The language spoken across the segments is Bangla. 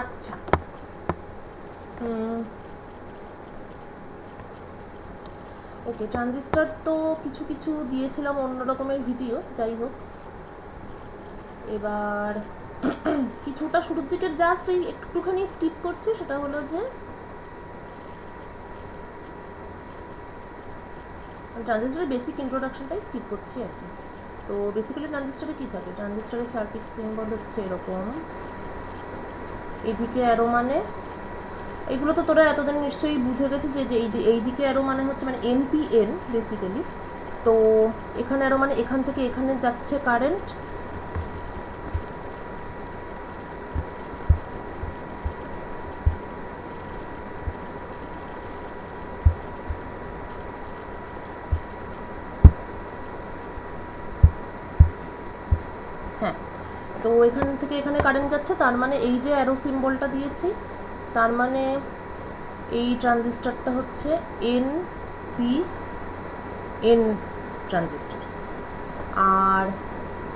আচ্ছা, ওকে, ট্রানজিস্টর তো কিছু কিছু দিয়েছিলাম অন্য রকমের ভিডিও, যাই হোক। এবার কিছুটা শুরুর দিকের জাস্ট এই একটুখানি স্কিপ করছি, সেটা হলো যে ট্রানজিস্টরের বেসিক ইন্ট্রোডাকশনটাই স্কিপ করছি আর কি। তো বেসিক্যালি ট্রানজিস্টরে কী থাকে, ট্রানজিস্টরের সার্কিট সিম্বল হচ্ছে এরকম, এদিকে অ্যারো মানে, এগুলো তো তোরা এতদিন নিশ্চয়ই বুঝে গেছিস যে এই দিকে অ্যারো মানে হচ্ছে মানে এনপিএন বেসিক্যালি। তো এখানে অ্যারো মানে এখান থেকে এখানে যাচ্ছে কারেন্ট, হ্যাঁ। তো এখান থেকে এখানে কারেন্ট যাচ্ছে, তার মানে এই যে অ্যারো সিম্বলটা দিয়েছি, তার মানে এই ট্রানজিস্টরটা হচ্ছে এন ট্রানজিস্টর। আর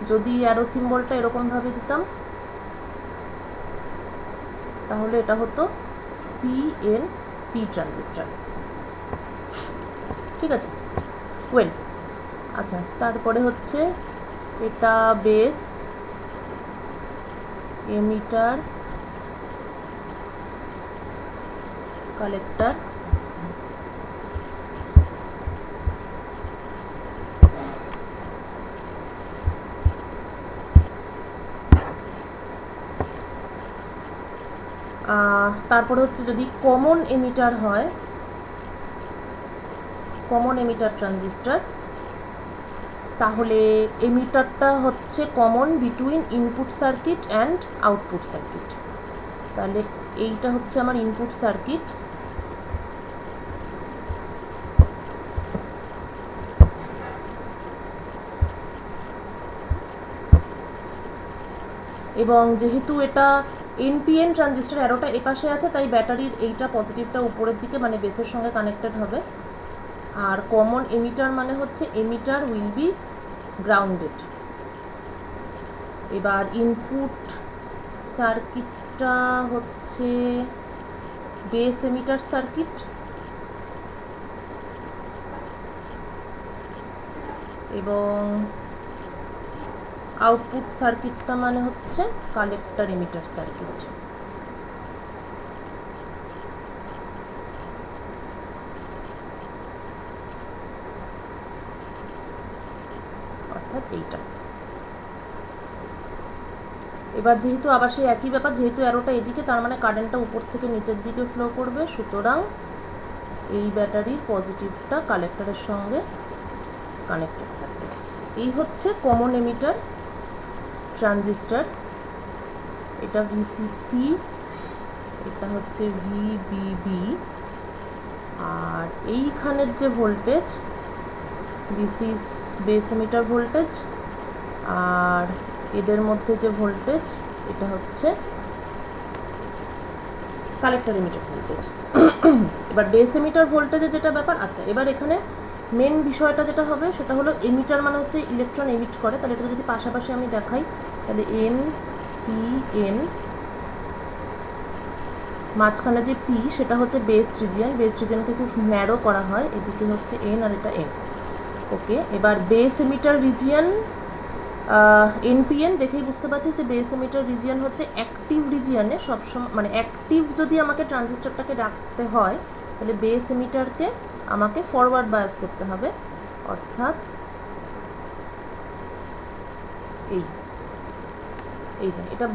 যদি অ্যারো সিম্বলটা এরকমভাবে দিতাম তাহলে এটা হতো পি ট্রানজিস্টর। ঠিক আছে, ওয়েল। আচ্ছা, তারপরে হচ্ছে এটা বেস, এমিটার, কালেক্টর, তারপরে হচ্ছে যদি কমন এমিটার হয়, কমন এমিটার ট্রানজিস্টর, তাহলে এমিটারটা হচ্ছে common between input circuit and output circuit. তাহলে এইটা হচ্ছে আমার ইনপুট সার্কিট, এবং যেহেতু এটা এনপিএন ট্রানজিস্টর, অ্যারোটা এপাশে আছে, তাই ব্যাটারির এইটা পজিটিভটা উপরের দিকে মানে বেসের সঙ্গে কানেক্টেড হবে। আর কমন এমিটার মানে হচ্ছে এমিটার উইল বি গ্রাউন্ডেড। এবার ইনপুট সার্কিটটা হচ্ছে বেস এমিটার সার্কিট, এবং আউটপুট সার্কিটটা মানে হচ্ছে কালেক্টর এমিটার সার্কিট। অর্থাৎ এইটা। এবার যেহেতু আবার সেই একই ব্যাপার, যেহেতু অ্যারোটা এদিকে, তার মানে কারেন্টটা উপর থেকে নিচের দিকে ফ্লো করবে, সুতরাং এই ব্যাটারির পজিটিভটা কালেক্টরের সঙ্গে কানেক্টেড থাকবে। এই হচ্ছে কমন এমিটার ট্রানজিস্টর। এটা ভিসিসি, এটা হচ্ছে ভিবিবি, আর এইখানের যে voltage, this is base emitter voltage, আর এদের মধ্যে যে ভোল্টেজ, এটা হচ্ছে কালেক্টর এমিটার ভোল্টেজ। এবার বেস এমিটার ভোল্টেজের যেটা ব্যাপার, আচ্ছা, এবার এখানে মেন বিষয়টা যেটা হবে সেটা হলো এমিটার মানে হচ্ছে ইলেকট্রন এমিট করে। তাহলে এটা যদি পাশাপাশি আমি দেখাই, তাহলে এন পি এন, মাঝখানে যে পি সেটা হচ্ছে বেস রিজিয়ন, বেস রিজিয়নকে খুব ন্যারো করা হয়, এদিকে হচ্ছে এন আর এটা এন। ওকে, এবার বেস এমিটার রিজিয়ন এনপিএন দেখেই বুঝতে পারছি যে বেস এমিটার রিজিয়ন হচ্ছে অ্যাক্টিভ রিজিয়নে সবসময়, মানে অ্যাক্টিভ যদি আমাকে ট্রানজিস্টরটাকে রাখতে হয় তাহলে বেস এমিটারকে আমাকে ফরওয়ার্ড বায়াস করতে হবে, অর্থাৎ এই যে এটা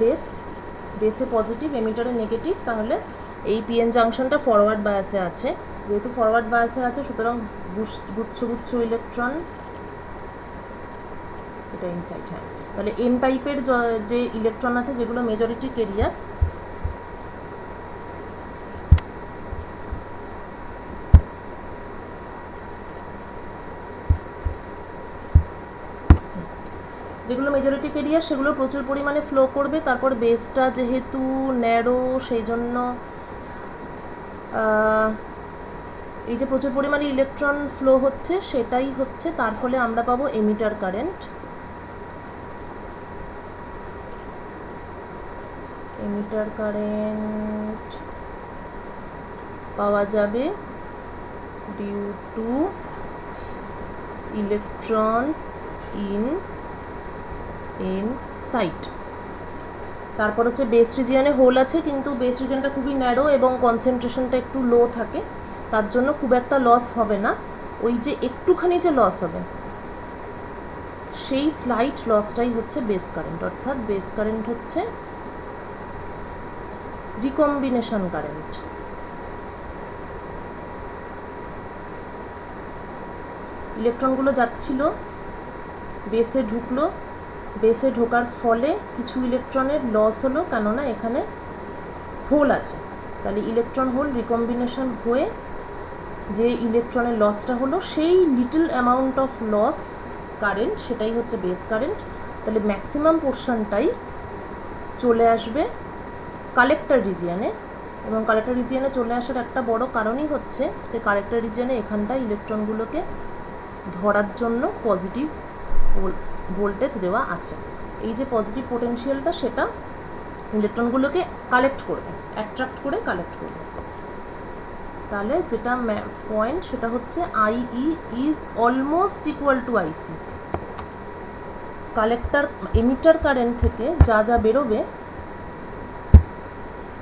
বেসে পজিটিভ, এমিটারে নেগেটিভ, তাহলে এই পিএন জাংশনটা ফরওয়ার্ড বায়াসে আছে। যেহেতু ফরওয়ার্ড বায়াসে আছে, সুতরাং গুচ্ছ গুচ্ছ ইলেকট্রন, এটা ইনসাইড, হ্যাঁ। তাহলে এন টাইপের যে ইলেকট্রন আছে যেগুলো মেজরিটি ক্যারিয়ার, যেগুলো মেজরিটি ক্যারিয়ার সেগুলো প্রচুর পরিমাণে ফ্লো করবে। তারপর বেসটা যেহেতু ন্যারো, সেই জন্য এই যে প্রচুর পরিমাণে ইলেকট্রন ফ্লো হচ্ছে, সেটাই হচ্ছে তার ফলে আমরা পাবো এমিটার কারেন্ট। এমিটার কারেন্ট পাওয়া যাবে due to electrons inside. তারপর হচ্ছে বেস রিজিয়নে হোল আছে, কিন্তু বেস রিজিয়নটা খুবই ন্যারো এবং কনসেন্ট্রেশনটা একটু লো থাকে, তার জন্য খুব একটা লস হবে না। ওই যে একটুখানি যে লস হবে সেই স্লাইট লসটাই হচ্ছে বেস কারেন্ট, অর্থাৎ বেস কারেন্ট হচ্ছে রিকম্বিনেশন কারেন্ট। ইলেকট্রনগুলো যাচ্ছিল, বেসে ঢুকলো, বেসে ঢোকার ফলে কিছু ইলেকট্রনের লস হলো, কেননা এখানে হোল আছে। তাহলে ইলেকট্রন হোল রিকম্বিনেশন হয়ে যে ইলেকট্রনের লসটা হলো, সেই little amount of loss current, সেটাই হচ্ছে বেস কারেন্ট। তাহলে ম্যাক্সিমাম পোর্শনটাই চলে আসবে কালেক্টর রিজিয়নে, এবং কালেক্টর রিজিয়নে চলে আসার একটা বড় কারণই হচ্ছে যে কালেক্টর রিজিয়নে এখানটা ইলেকট্রনগুলোকে ধরার জন্য পজিটিভ ভোল্টেজ দেওয়া আছে। এই যে পজিটিভ পোটেনশিয়ালটা, সেটা ইলেকট্রনগুলোকে কালেক্ট করবে, অ্যাট্রাক্ট করে কালেক্ট করবে। তাহলে যেটা পয়েন্ট সেটা হচ্ছে IE is almost equal to IC। Collector emitter current থেকে যা যা বেরোবে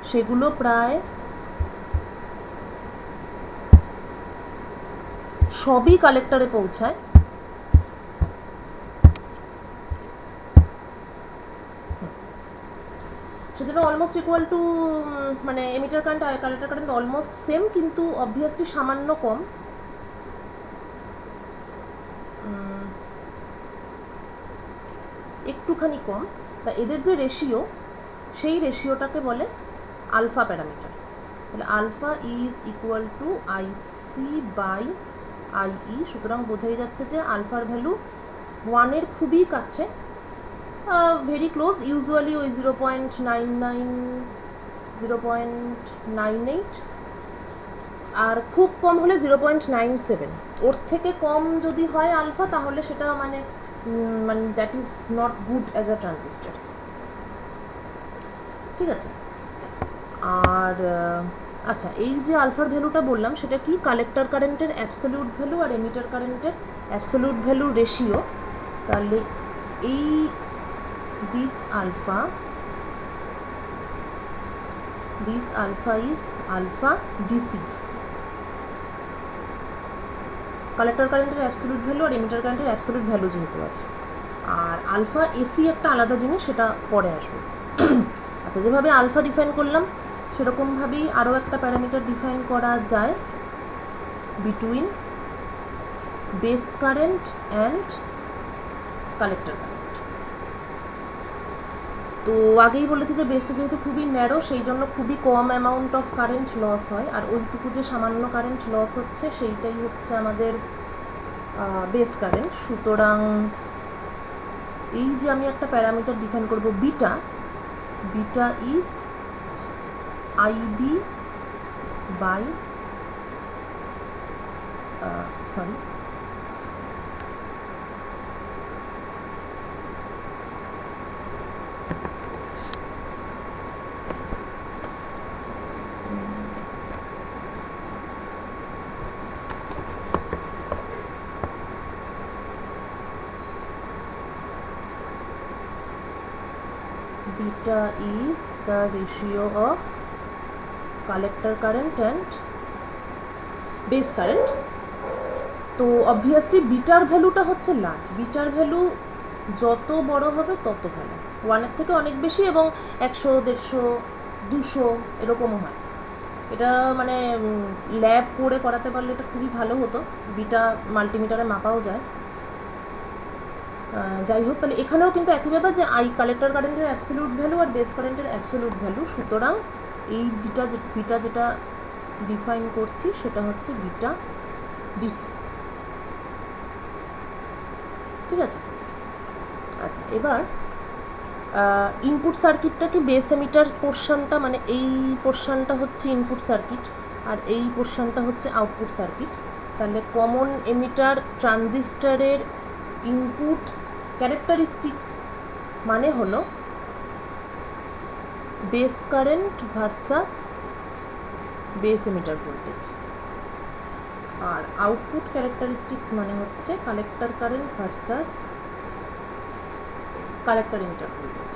সেগুলো প্রায় সবই কালেক্টরে পৌঁছায়। সেজন্য অলমোস্ট ইকুয়াল টু, মানে এমিটার কারেন্ট আর কালেক্টর কারেন্ট অলমোস্ট সেম, কিন্তু অবভিয়াসলি সামান্য কম। একটুখানি কম। তা এদের যে রেশিও, সেই রেশিওটাকে বলে আলফা প্যারামিটার। তাহলে alpha is equal to IC by IE। সুতরাং বোঝাই যাচ্ছে যে আলফার ভ্যালু 1-এর খুবই কাছে, ভেরি ক্লোজ, ইউজুয়ালি ওই 0.99 0.98, আর খুব কম হলে 0.97। ওর থেকে কম যদি হয় আলফা, তাহলে সেটা মানে that is not good as a transistor. ঠিক আছে। আর আচ্ছা, এই যে আলফার ভ্যালুটা বললাম, সেটা কি কালেক্টর কারেন্টের অ্যাবসলিউট ভ্যালু আর এমিটার কারেন্টের অ্যাবসলিউট ভ্যালু রেশিও। তাহলে এই this alpha is alpha DC, collector কারেন্টের অ্যাবসলিউট ভ্যালু আর এমিটার কারেন্টের অ্যাবসলিউট ভ্যালু যেহেতু আছে। আর আলফা এসি একটা আলাদা জিনিস, সেটা পরে আসবে। আচ্ছা, যেভাবে আলফা ডিফাইন করলাম সেরকমভাবেই আরও একটা প্যারামিটার ডিফাইন করা যায় between base current and collector current. তো আগেই বলেছি যে বেসটা যেহেতু খুবই ন্যারো, সেই জন্য খুবই কম অ্যামাউন্ট অফ কারেন্ট লস হয়, আর ওইটুকু যে সামান্য কারেন্ট লস হচ্ছে সেইটাই হচ্ছে আমাদের বেস কারেন্ট। সুতরাং এই যে আমি একটা প্যারামিটার ডিফাইন করব beta, beta is IB by sorry beta is the ratio of collector current and base current. তো অবভিয়াসলি বিটার ভ্যালুটা হচ্ছে লার্জ, বিটার ভ্যালু যত বড় হবে তত ভালো, 1-এর থেকে অনেক বেশি, এবং 100, 150, 200 এরকমও হয়। এটা মানে ল্যাব করে করাতে পারলে এটা খুবই ভালো হতো, বিটা মাল্টিমিটারে মাপাও যায়। যাই হোক, তাহলে এখানেও কিন্তু একই ব্যাপার যে কালেক্টর কারেন্টের অ্যাবসলিউট ভ্যালু আর বেস কারেন্টের অ্যাবসলিউট ভ্যালু। সুতরাং এই বিটা যেটা ডিফাইন করছি সেটা হচ্ছে বিটা ডিসি। ঠিক আছে। আচ্ছা, এবার ইনপুট সার্কিটটাকে বেস এমিটার পোর্শনটা, মানে এই পোর্শনটা হচ্ছে ইনপুট সার্কিট আর এই পোর্শনটা হচ্ছে আউটপুট সার্কিট। তাহলে কমন এমিটার ট্রানজিস্টরের ইনপুট ক্যারেক্টারিস্টিক্স মানে হলো base current versus base emitter voltage. আর আউটপুট ক্যারেক্টারিস্টিক্স মানে হচ্ছে collector current versus collector emitter voltage.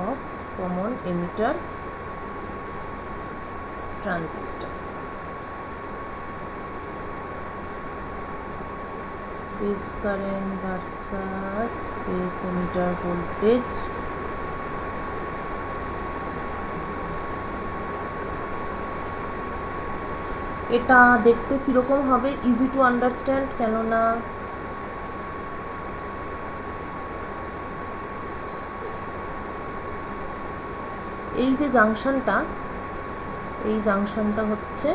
of common emitter transistor. Base current versus base emitter voltage. এটা দেখতে কিরকম হবে? ইজি টু আন্ডারস্ট্যান্ড, কেননা এই যে জাংশনটা হচ্ছে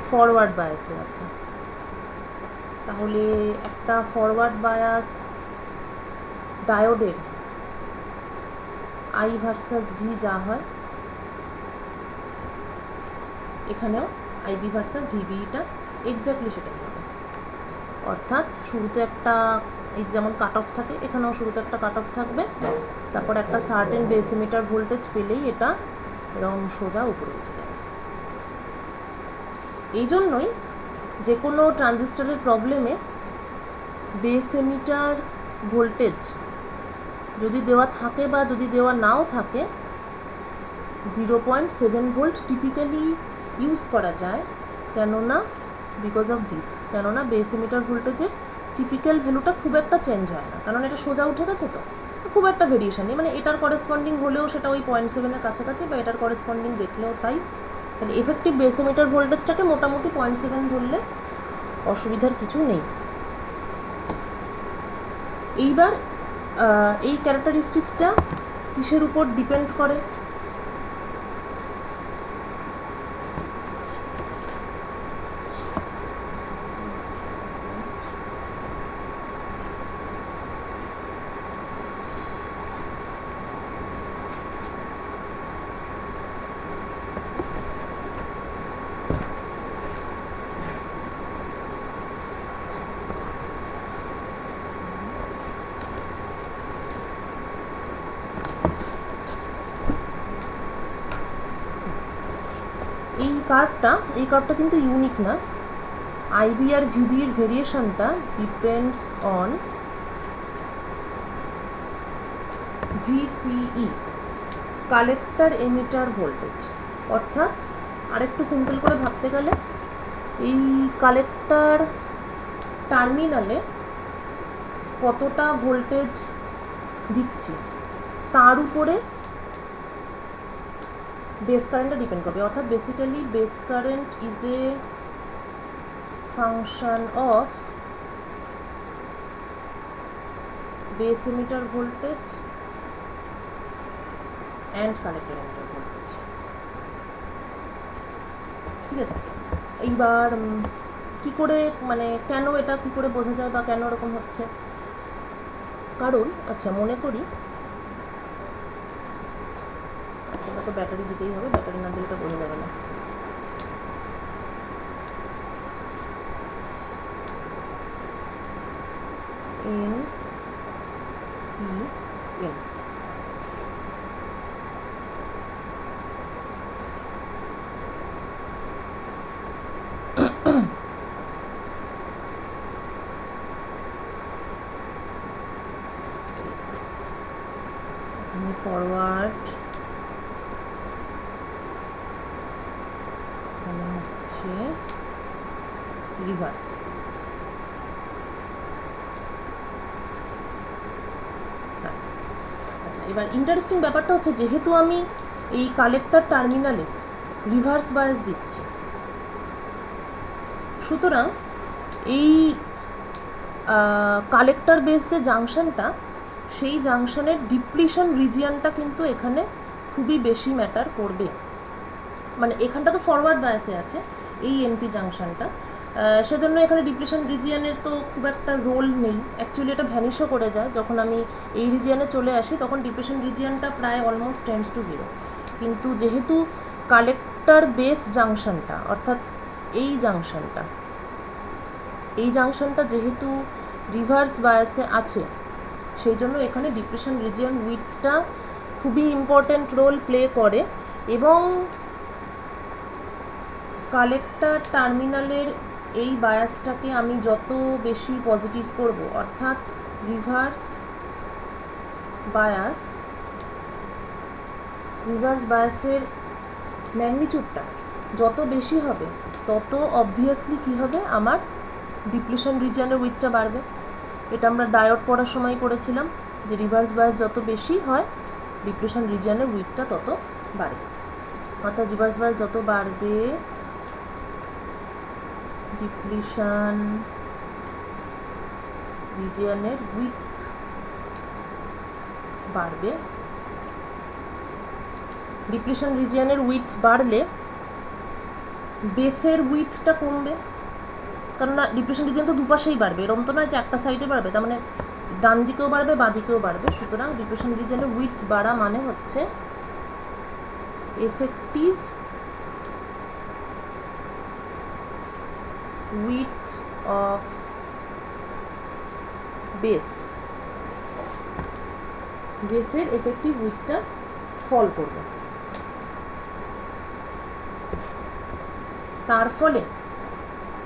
ফরওয়ার্ড বায়াসে আছে। তাহলে একটা ফরওয়ার্ড বায়াস ডায়োডের আই ভার্সাস ভি যা হয়, এখানেও আইবি ভার্সাস ভিবিটা এক্স্যাক্টলি সেটাই হবে। অর্থাৎ শুরুতে একটা এই যেমন কাট অফ থাকে, এখানেও শুরুতে একটা কাট অফ থাকবে, তারপর একটা সার্টেন বেস এমিটার ভোল্টেজ পেলেই এটা এরকম সোজা উপরে উঠে যাবে। এই জন্যই যে কোনো ট্রানজিস্টরের প্রবলেমে বেস এমিটার ভোল্টেজ যদি দেওয়া থাকে বা যদি দেওয়া নাও থাকে 0.7 ভোল্ট টিপিক্যালি ইউজ করা যায়। কেননা বিকজ অফ দিস, কেননা বেস এমিটার ভোল্টেজের টিপিক্যাল ভ্যালুটা খুব একটা চেঞ্জ হয় না, কারণ এটা সোজা উঠে গেছে, তো খুব একটা ভেরিয়েশন নেই। মানে এটার করেসপন্ডিং হলেও সেটা ওই 0.7-এর কাছাকাছি, বা এটার করেসপন্ডিং দেখলেও তাই। তাহলে এফেক্টিভ বেস এমিটার ভোল্টেজটাকে মোটামুটি 0.7 ধরলে অসুবিধার কিছু নেই। এইবার এই ক্যারেক্টারিস্টিক্সটা কিসের উপর ডিপেন্ড করে? এই কার্ভটা কিন্তু ইউনিক না। আইবি আর ভিবির ভেরিয়েশনটা depends on VCE, collector emitter voltage. অর্থাৎ আরেকটু সিম্পল করে ভাবতে গেলে এই কালেক্টর টার্মিনালে কতটা ভোল্টেজ দিচ্ছি তার উপরে বেস কারেন্টটা ডিপেন্ড করবে। অর্থাৎ basically base current is a function of base emitter voltage and collector emitter voltage. ঠিক আছে, এইবার কি করে, মানে কেন এটা কি করে বোঝা যায় বা কেন এরকম হচ্ছে? কারণ আচ্ছা মনে করি, আচ্ছা তো ব্যাটারি দিতেই হবে, ব্যাটারি না দিলে এটা বোঝা যাবে না। এন পি এন ফরওয়ার্ড, এখানে হচ্ছে রিভার্স। আচ্ছা এবার ইন্টারেস্টিং ব্যাপারটা হচ্ছে, যেহেতু আমি এই কালেক্টর টার্মিনালে রিভার্স বায়াস দিচ্ছি, সুতরাং এই কালেক্টর বেস যে জাংশনটা, সেই জাংশনের ডিপ্লিশন রিজিয়নটা কিন্তু এখানে খুবই বেশি ম্যাটার করবে। মানে এখানটা তো ফরওয়ার্ড বায়াসে আছে এই এনপি জাংশনটা, সেজন্য এখানে ডিপ্রেশন রিজিয়নের তো খুব একটা রোল নেই, অ্যাকচুয়ালি এটা ভ্যানিশও করে যায়। যখন আমি এই রিজিয়নে চলে আসি তখন ডিপ্রেশন রিজিয়নটা প্রায় অলমোস্ট টেন্ডস টু জিরো। কিন্তু যেহেতু কালেক্টর বেস জাংশনটা, অর্থাৎ এই জাংশনটা যেহেতু রিভার্স বায়াসে আছে, সেই জন্য এখানে ডিপ্রেশন রিজিয়ন উইথটা খুবই ইম্পর্টেন্ট রোল প্লে করে। এবং কালেক্টর টার্মিনালের এই বায়াসটাকে আমি যত বেশি পজিটিভ করব, অর্থাৎ রিভার্স বায়াসের ম্যাগনিটিউডটা যত বেশি হবে, তত অবভিয়াসলি কী হবে, আমার ডিপ্লেশন রিজিয়নের উইথটা বাড়বে। এটা আমরা ডায়োড পড়ার সময় করেছিলাম যে রিভার্স বায়াস যত বেশি হয়, ডিপ্লেশন রিজিয়নের উইথটা তত বাড়ে। অর্থাৎ রিভার্স বায়াস যত বাড়বে, ডিপ্লেশন রিজিয়নের উইথ বাড়বে। ডিপ্লেশন রিজিয়নের উইথ বাড়লে বেসের উইথটা কমবে, কারণ ডিপ্রেশন রিজিয়ন তো দুপাশেই বাড়বে, এরকম তো নয় যে একটা সাইডে বাড়বে, তার মানে ডান দিকেও বাড়বে বাঁ দিকেও বাড়বে। সুতরাং ডিপ্রেশন রিজিয়নের উইথ বাড়া মানে হচ্ছে এফেক্টিভ উইথ অফ বেসের এফেক্টিভ উইথটা ফল করবে। তার ফলে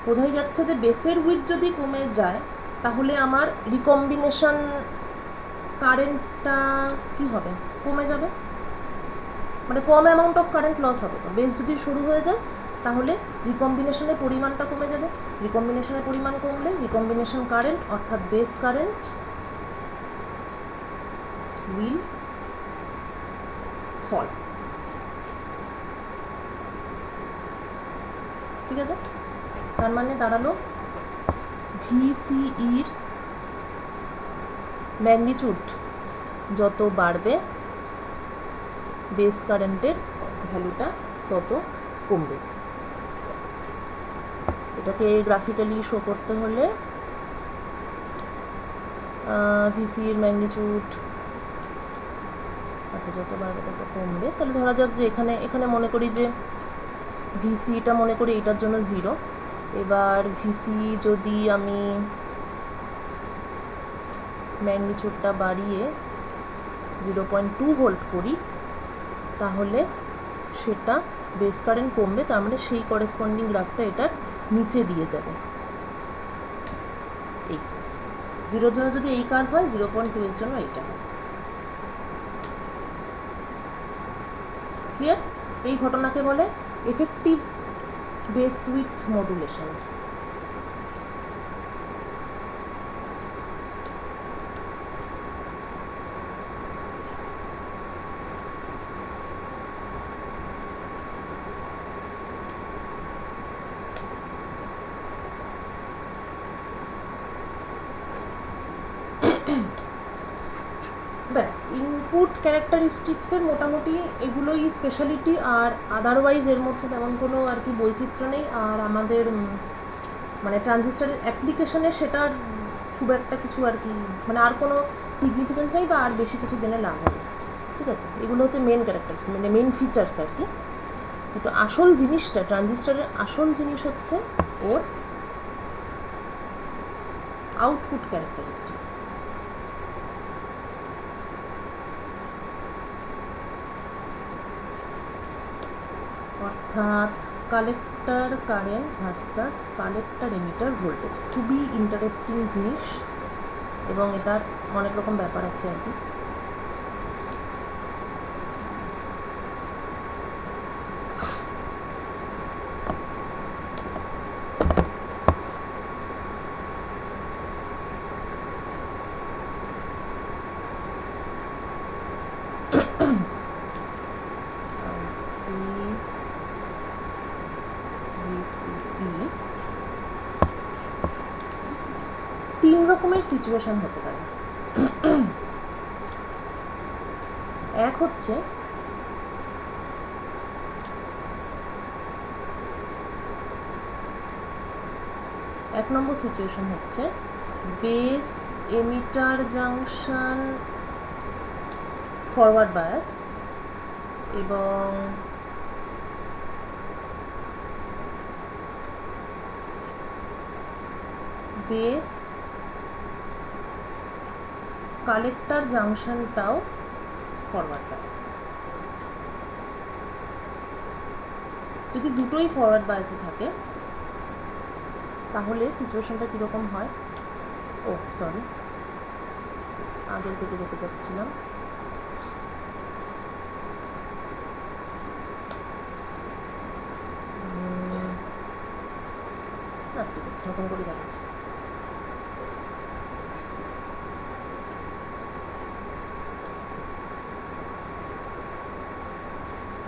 বোঝাই যাচ্ছে যে বেসের উইথ যদি কমে যায়, তাহলে আমার রিকম্বিনেশন কারেন্টটা কি হবে, কমে যাবে, মানে কম অ্যামাউন্ট অফ কারেন্ট লস হবে। তো বেস যদি শুরু হয়ে যায় তাহলে রিকম্বিনেশনের পরিমাণটা কমে যাবে, রিকম্বিনেশনের পরিমাণ কমলে রিকম্বিনেশন কারেন্ট অর্থাৎ বেস কারেন্ট উইল ফল। ঠিক আছে, তার মানে দাঁড়ালো ভিসিইর ম্যাগনিটিউড যত বাড়বে, বেস কারেন্টের ভ্যালুটা তত কমবে। এটাকে গ্রাফিক্যালি শো করতে হলে ভিসিইর ম্যাগনিটিউড আচ্ছা যত বাড়বে তত কমবে। তাহলে ধরা যাক যে এখানে মনে করি যে ভিসিটা মনে করি এটার জন্য 0। এবার ভিসি যদি আমি ম্যাগনিটিউডটা বাড়িয়ে 0.2 ভোল্ট করি, তাহলে সেটা বেস কারেন্ট কমবে, তার মানে সেই করেসপন্ডিং গ্রাফটা এটার নিচে দিয়ে যাবে। এই 0 জন্য যদি এই কার্ভ হয়, 0.2 এর জন্য এইটা হয়। ক্লিয়ার? এই ঘটনাকে বলে এফেক্টিভ বেস উইথ মডুলেশন। ব্যাস, ইনপুট ক্যারেক্টারিস্টিক্সের মোটামুটি এগুলোই স্পেশালিটি, আর আদারওয়াইজ এর মধ্যে তেমন কোনো আর কি বৈচিত্র্য নেই। আর আমাদের মানে ট্রানজিস্টারের অ্যাপ্লিকেশনে সেটার খুব একটা কিছু আর কি, মানে আর কোনো সিগনিফিকেন্স নেই বা আর বেশি কিছু জেনে লাভ হবে। ঠিক আছে, এগুলো হচ্ছে মেন ক্যারেক্টারিস্টিক, মানে মেন ফিচার্স আর কি। কিন্তু আসল জিনিসটা, ট্রানজিস্টারের আসল জিনিস হচ্ছে ওর আউটপুট ক্যারেক্টারিস্টিক্স। অর্থাৎ collector current versus collector emitter voltage খুবই ইন্টারেস্টিং জিনিস, এবং এটার অনেক রকম ব্যাপার আছে আর কি। তিন রকমের সিচুয়েশন হতে পারে। এক হচ্ছে এক নম্বর সিচুয়েশন হচ্ছে base emitter junction forward bias এবং বেস কালেক্টর জাংশনটাও ফরওয়ার্ড বায়াস। যদি দুটোই ফরওয়ার্ড বায়াসে থাকে তাহলে সিচুয়েশনটা কীরকম হয়, ও সরি আগের পেজে যেতে যাচ্ছিলাম, আচ্ছা ঠিক আছে নতুন করে দেখাচ্ছি।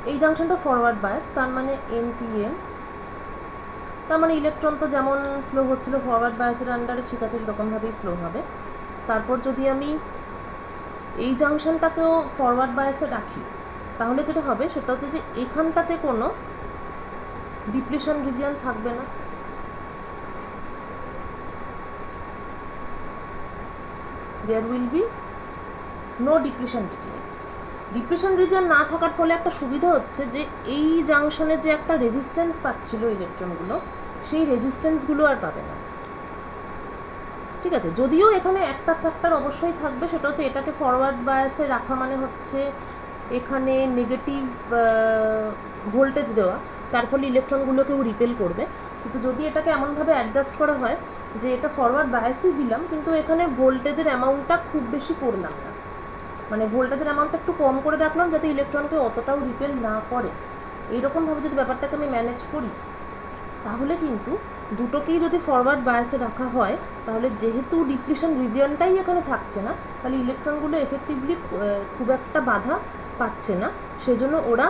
এই জাংশনটা ফরওয়ার্ড বায়াস, তার মানে এনপিএন, তার মানে ইলেকট্রন তো যেমন ফ্লো হচ্ছিল ফরওয়ার্ড বায়াসের আন্ডারে ঠিক আছে এরকমভাবেই ফ্লো হবে। তারপর যদি আমি এই জাংশনটাকেও ফরওয়ার্ড বায়াসে রাখি তাহলে যেটা হবে সেটা হচ্ছে যে এখানটাতে কোনো ডিপ্লিশন রিজিয়ন থাকবে না, there will be no depletion region। Depletion region না থাকার ফলে একটা সুবিধা হচ্ছে যে এই জাংশনে যে একটা রেজিস্ট্যান্স পাচ্ছিল ইলেকট্রনগুলো সেই রেজিস্ট্যান্সগুলো আর পাবে না, ঠিক আছে। যদিও এখানে একটা ফ্যাক্টর অবশ্যই থাকবে, সেটা হচ্ছে এটাকে ফরওয়ার্ড বায়াসে রাখা মানে হচ্ছে এখানে নেগেটিভ ভোল্টেজ দেওয়া, তার ফলে ইলেকট্রনগুলোকেও রিপেল করবে। কিন্তু যদি এটাকে এমনভাবে অ্যাডজাস্ট করা হয় যে এটা ফরওয়ার্ড বায়াসই দিলাম কিন্তু এখানে ভোল্টেজের অ্যামাউন্টটা খুব বেশি করলাম না, মানে ভোল্টেজের অ্যামাউন্টটা একটু কম করে রাখলাম যাতে ইলেকট্রনকে অতটাও রিপেল না করে, এইরকমভাবে যদি ব্যাপারটাকে আমি ম্যানেজ করি তাহলে কিন্তু দুটোকেই যদি ফরওয়ার্ড বায়াসে রাখা হয় তাহলে যেহেতু ডিপ্লিশন রিজিয়নটাই এখানে থাকছে না তাহলে ইলেকট্রনগুলো এফেক্টিভলি খুব একটা বাধা পাচ্ছে না, সেজন্য ওরা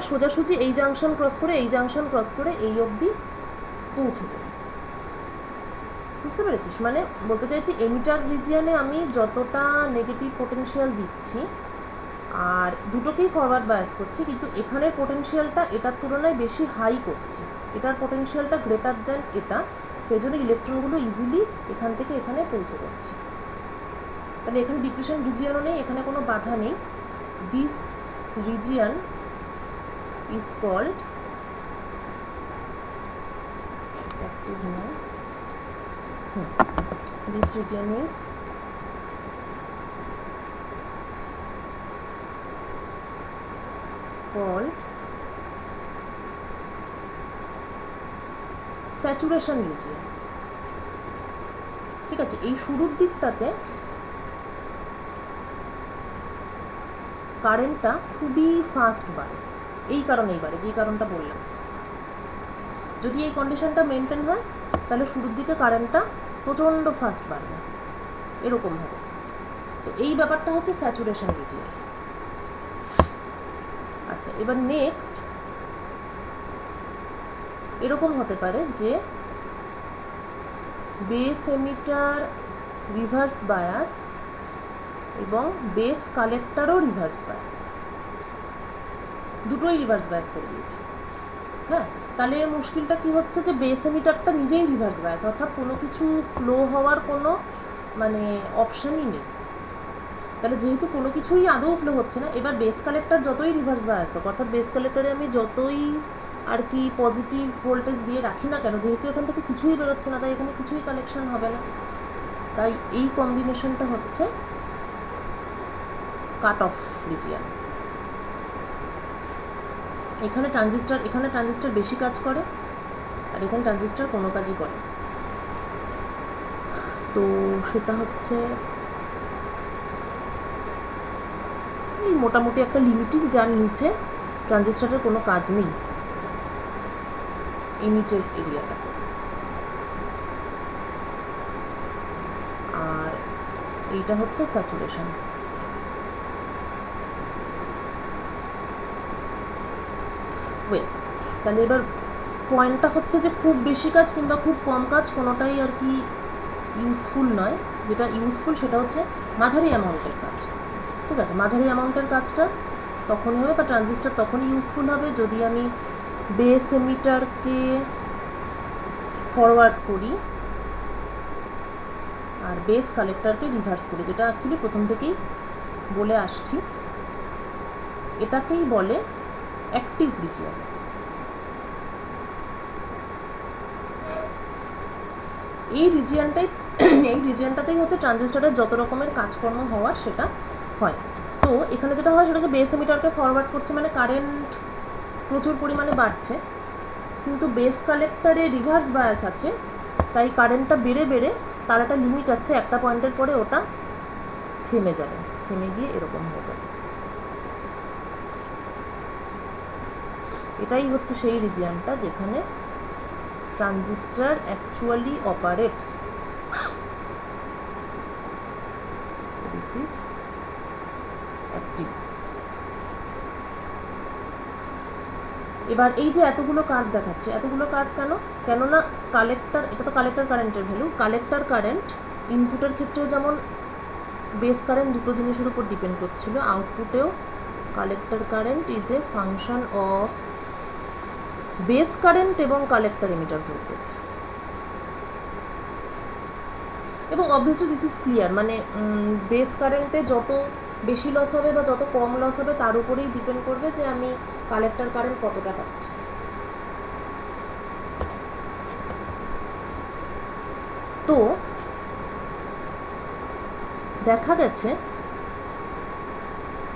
সোজাসুজি এই জাংশন ক্রস করে এই জাংশন ক্রস করে এই অবধি পৌঁছে যাবে। বুঝতে পেরেছিস? মানে বলতে চাইছি এমিটার রিজিয়নে আমি যতটা নেগেটিভ পোটেনশিয়াল দিচ্ছি আর দুটোকেই ফরওয়ার্ড বায়াস করছি কিন্তু এখানের পোটেনশিয়ালটা এটার তুলনায় বেশি হাই করছি, এটার পোটেনশিয়ালটা গ্রেটার দেন এটা, সেই জন্য ইলেকট্রনগুলো ইজিলি এখান থেকে এখানে পৌঁছে যাচ্ছে। তাহলে এখানে ডিপ্লিশন রিজিয়নও নেই, এখানে কোনো বাধা নেই। This region is called this region is called saturation region। ঠিক আছে, এই শুরুর দিকটাতে কারেন্টটা খুবই ফাস্ট বাড়ে, এই কারণেই বাড়ে যেই কারণটা বললাম। যদি এই কন্ডিশনটা মেনটেন হয় তাহলে শুরুর দিকে কারেন্টটা প্রচণ্ড ফাস্ট বাড়বে এরকমভাবে। তো এই ব্যাপারটা হচ্ছে স্যাচুরেশন রিজিয়ন। আচ্ছা, এবার নেক্সট এরকম হতে পারে যে বেস এমিটার রিভার্স বায়াস এবং বেস কালেক্টরও রিভার্স বায়াস, দুটোই রিভার্স বায়াস করে দিয়েছে। হ্যাঁ, তাহলে মুশকিলটা কি হচ্ছে যে বেস এমিটারটা নিজেই রিভার্স বায়াস, অর্থাৎ কোনো কিছু ফ্লো হওয়ার কোনো মানে অপশানই নেই। তাহলে যেহেতু কোনো কিছুই আদৌ ফ্লো হচ্ছে না, এবার বেস কালেক্টর যতই রিভার্স বায়াস হোক, অর্থাৎ বেস কালেক্টরে আমি যতই আর কি পজিটিভ ভোল্টেজ দিয়ে রাখি না কেন, যেহেতু এখান থেকে কিছুই বেরোচ্ছে না তাই এখানে কিছুই কালেকশন হবে না। তাই এই কম্বিনেশনটা হচ্ছে কাট অফ রিজিয়ন। এখানে ট্রানজিস্টর বেশি কাজ করে আর এখানে ট্রানজিস্টর কোনো কাজই করে। তো সেটা হচ্ছে এই মোটামুটি একটা লিমিটিং, যার নিচে ট্রানজিস্টরের কোনো কাজ নেই, এই নিচের এরিয়াটা। আর এইটা হচ্ছে স্যাচুরেশন। তাহলে এবার পয়েন্টটা হচ্ছে যে খুব বেশি কাজ কিংবা খুব কম কাজ কোনোটাই আর কি ইউজফুল নয়। যেটা ইউজফুল সেটা হচ্ছে মাঝারি অ্যামাউন্টের কাজ। ঠিক আছে, মাঝারি অ্যামাউন্টের কাজটা তখনই হবে বা ট্রানজিস্টর তখনই ইউজফুল হবে যদি আমি বেস এমিটারকে ফরওয়ার্ড করি আর বেস কালেক্টরকে রিভার্স করি, যেটা অ্যাকচুয়ালি প্রথম থেকেই বলে আসছি। এটাকেই বলে অ্যাক্টিভ রিজিয়ন। এই রিজিয়নটাতেই হচ্ছে ট্রানজিস্টরের যত রকমের কাজকর্ম হওয়ার সেটা হয়। তো এখানে যেটা হয় সেটা হচ্ছে বেস এমিটারকে ফরওয়ার্ড করছে, মানে কারেন্ট প্রচুর পরিমাণে বাড়ছে, কিন্তু বেস কালেক্টরে রিভার্স বায়াস আছে, তাই কারেন্টটা বেড়ে বেড়ে তার একটা লিমিট আছে, একটা পয়েন্টের পরে ওটা থেমে যাবে, থেমে গিয়ে এরকম হয়ে যাবে। এটাই হচ্ছে সেই রিজিয়নটা যেখানে transistor actually operates. This is active. এবার এই যে এতগুলো কার্ভ দেখাচ্ছে, এতগুলো কার্ভ কেন? কেননা কালেক্টর, এটা তো কালেক্টর কারেন্টের ভ্যালু। কালেক্টর কারেন্ট ইনপুটের ক্ষেত্রেও যেমন বেস কারেন্ট দুটো জিনিসের উপর ডিপেন্ড করছিল, আউটপুটেও collector current is a function of base current এবং কালেক্টর এমিটার ভোল্টেজ। এবং অবভিয়াসলি দিস ইজ ক্লিয়ার, মানে বেস কারেন্টে যত বেশি লস হবে বা যত কম লস হবে তার উপরেই ডিপেন্ড করবে যে আমি কালেক্টর কারেন্ট কতটা পাচ্ছি। তো দেখা গেছে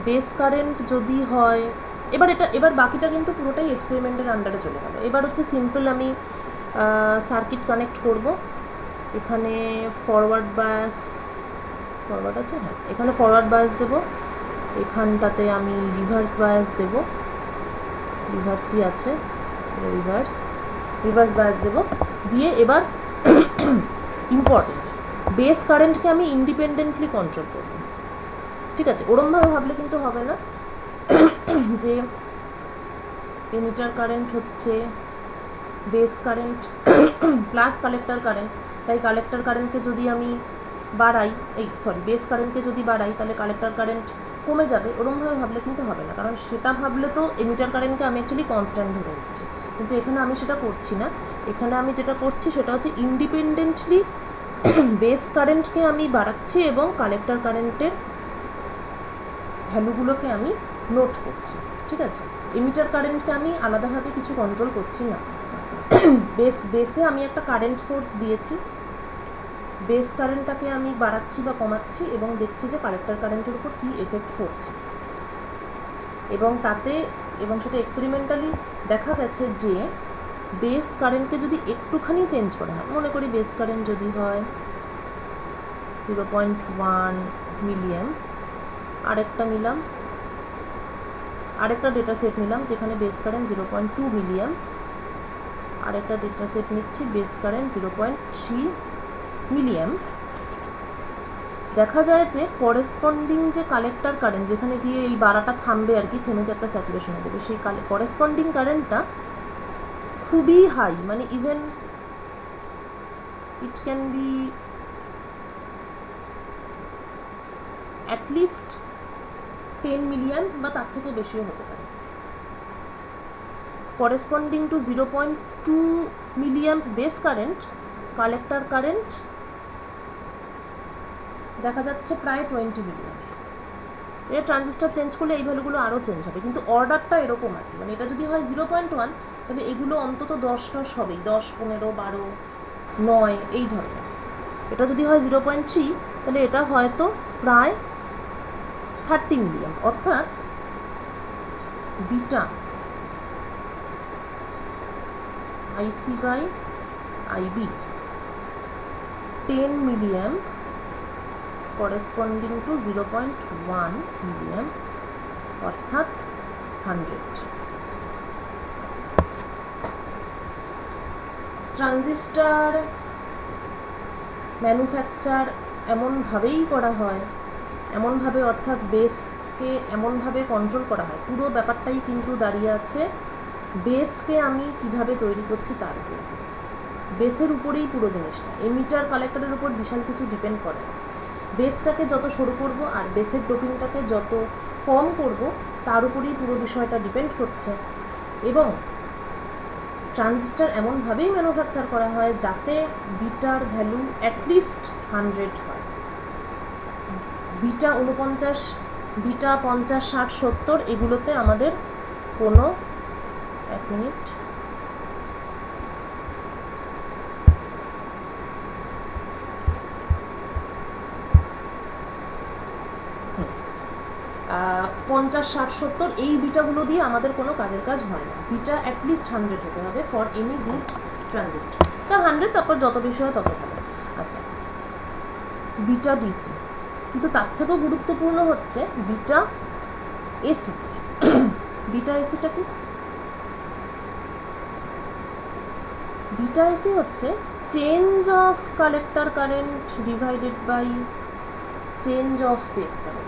বেস কারেন্ট যদি হয়, এবার বাকিটা কিন্তু পুরোটাই এক্সপেরিমেন্টের আন্ডারে চলে গেল। এবার হচ্ছে সিম্পল আমি সার্কিট কানেক্ট করব। এখানে ফরওয়ার্ড বায়াস, ফরওয়ার্ড আছে, হ্যাঁ এখানে ফরওয়ার্ড বায়াস দেবো, এখানটাতে আমি রিভার্স বায়াস দেব, রিভার্সই আছে, রিভার্স বায়াস দেব, দিয়ে এবার ইম্পর্টেন্ট বেস কারেন্টকে আমি ইন্ডিপেন্ডেন্টলি কন্ট্রোল করব। ঠিক আছে, ওরমভাবে ভাবলে কিন্তু হবে না যে এমিটার কারেন্ট হচ্ছে base current plus collector current, তাই কালেক্টর কারেন্টকে যদি আমি বাড়াই, বেস কারেন্টকে যদি বাড়াই তাহলে কালেক্টর কারেন্ট কমে যাবে, ওরমভাবে ভাবলে কিন্তু হবে না। কারণ সেটা ভাবলে তো এমিটার কারেন্টকে আমি অ্যাকচুয়ালি কনস্ট্যান্ট ধরে নিচ্ছি, কিন্তু এখানে আমি সেটা করছি না। এখানে আমি যেটা করছি সেটা হচ্ছে ইন্ডিপেন্ডেন্টলি বেস কারেন্টকে আমি বাড়াচ্ছি এবং কালেক্টর কারেন্টের ভ্যালুগুলোকে আমি নোট করছি। ঠিক আছে, এমিটার কারেন্টকে আমি আলাদাভাবে কিছু কন্ট্রোল করছি না। বেসে আমি একটা কারেন্ট সোর্স দিয়েছি, বেস কারেন্টটাকে আমি বাড়াচ্ছি বা কমাচ্ছি এবং দেখছি যে কালেক্টর কারেন্টের উপর কী এফেক্ট করছে। এবং সেটা এক্সপেরিমেন্টালি দেখা গেছে যে বেস কারেন্টকে যদি একটুখানি চেঞ্জ করা হয়, মনে করি বেস কারেন্ট যদি হয় 0.1 মিলিয়ন, আরেকটা ডেটা সেট নিলাম যেখানে বেস কারেন্ট 0.2 মিলিয়ন, আরেকটা ডেটা সেট নিচ্ছি বেস কারেন্ট 0.3 মিলিয়ন। দেখা যায় যে করেসপন্ডিং যে কালেক্টর কারেন্ট, যেখানে গিয়ে এই বাড়াটা থামবে আর কি, থেমে যে একটা স্যাচুরেশন হয়ে যাবে, সেই করেসপন্ডিং কারেন্টটা খুবই হাই, মানে even it can be at least 10 million বা তার থেকেও বেশিও হতে পারে। Corresponding to 0.2 million base current, collector current দেখা যাচ্ছে প্রায় 20 মিলিয়ন। এর ট্রানজিস্টার চেঞ্জ করলে এই ভ্যালুগুলো আরও চেঞ্জ হবে, কিন্তু অর্ডারটা এরকম আর কি। মানে এটা যদি হয় 0.1 তাহলে এগুলো অন্তত 10 হবেই, 10, 15, 12, 9 এই ধরনের। এটা যদি হয় 0.3 তাহলে এটা হয়তো প্রায় 30 মিলিয়ন, অর্থাৎ beta IC by IB 10 million corresponding to 0.1 million, অর্থাৎ 100। ট্রানজিস্টার ম্যানুফ্যাকচার এমনভাবেই করা হয়, এমনভাবে অর্থাৎ বেসকে এমনভাবে কন্ট্রোল করা হয়, পুরো ব্যাপারটাই কিন্তু দাঁড়িয়ে আছে বেসকে আমি কিভাবে তৈরি করছি তার উপর। বেসের উপরেই পুরো জিনিসটা, এমিটার কালেক্টরের উপর বিশাল কিছু ডিপেন্ড করে না। বেসটাকে যত সরু করব আর বেসের ডোপিংটাকে যত কম করব তার উপরেই পুরো বিষয়টা ডিপেন্ড করছে। এবং ট্রানজিস্টার এমনভাবেই ম্যানুফ্যাকচার করা হয় যাতে বিটার ভ্যালু অ্যাটলিস্ট 100 হয়। বিটা 49, বিটা 50, 60, 70 এগুলোতে আমাদের কোনো, এক মিনিট, পঞ্চাশ, 60, 70 এই বিটাগুলো দিয়ে আমাদের কোনো কাজের কাজ হয় না। বিটা অ্যাটলিস্ট 100 হতে হবে ফর এনি গুড ট্রানজিস্টার। তা 100, তারপর যত বেশি হয় তত ভালো। আচ্ছা, বিটা ডিসি, কিন্তু তার থেকেও গুরুত্বপূর্ণ হচ্ছে বিটা এসি। বিটা এসিটা কি? বিটা এসি হচ্ছে change of collector current divided by change of base current.